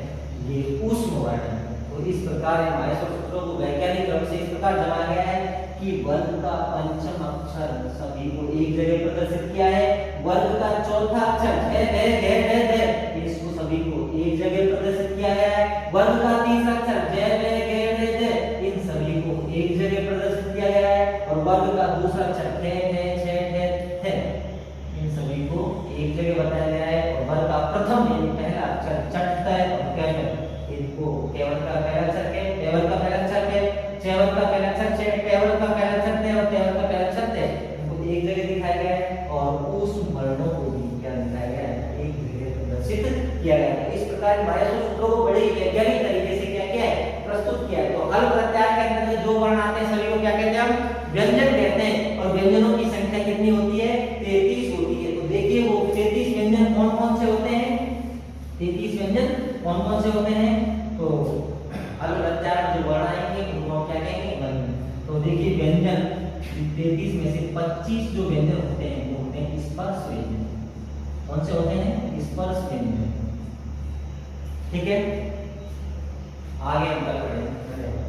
ये ऊष्म वर्ण है। तो इस प्रकार माहेश्वर सूत्रों को वैज्ञानिक क्रम से इस प्रकार जमा गया है कि वर्ग का 5वां अक्षर सभी को एक जगह प्रदर्शित किया है। वर्ग का 4था अक्षर है घे घे ढे इसको सभी को एक जगह प्रदर्शित किया गया है। वर्ग का 3रा अक्षर जे वे घे ढे ढे इन सभी को एक जगह प्रदर्शित किया गया है। और वर्ग का 2रा अक्षर थे थे छे ठे थे इन सभी को एक जगह बताया गया है। और वर्ग का प्रथम यानी पहला अक्षर चट है और कैफ इनको केवल का पहला अक्षर के केवल का पहला अक्षर के चेवल का पहला अक्षर चे केवल का पहला अक्षर ते और केवल का पहला अक्षर ते इनको एक जगह दिखाया गया है। और उस वर्णों को भी क्या दिखाया गया है, एक जगह प्रदर्शित किया गया है। इस प्रकार माहेश्वर सूत्रों को बड़े वैज्ञानिक तरीके से क्या किया है, प्रस्तुत किया है। तो हल प्रत्याहार के अंदर जो वर्ण आते हैं सभी को क्या कहते हैं, हम व्यंजन कहते हैं। और व्यंजनों की संख्या कितनी होती है, 33 होती है। तो देखिए वो 33 व्यंजन कौन कौन से होते हैं, 33 व्यंजन कौन कौन से होते हैं। तो हल प्रत्याहार जो वर्ण आएंगे उनको क्या कहेंगे, व्यंजन। तो देखिए व्यंजन 33 में से 25 जो व्यंजन होते हैं वो होते हैं स्पर्श व्यंजन। कौन से होते हैं, स्पर्श व्यंजन, ठीक है। आगे हम कल पढ़ेंगे।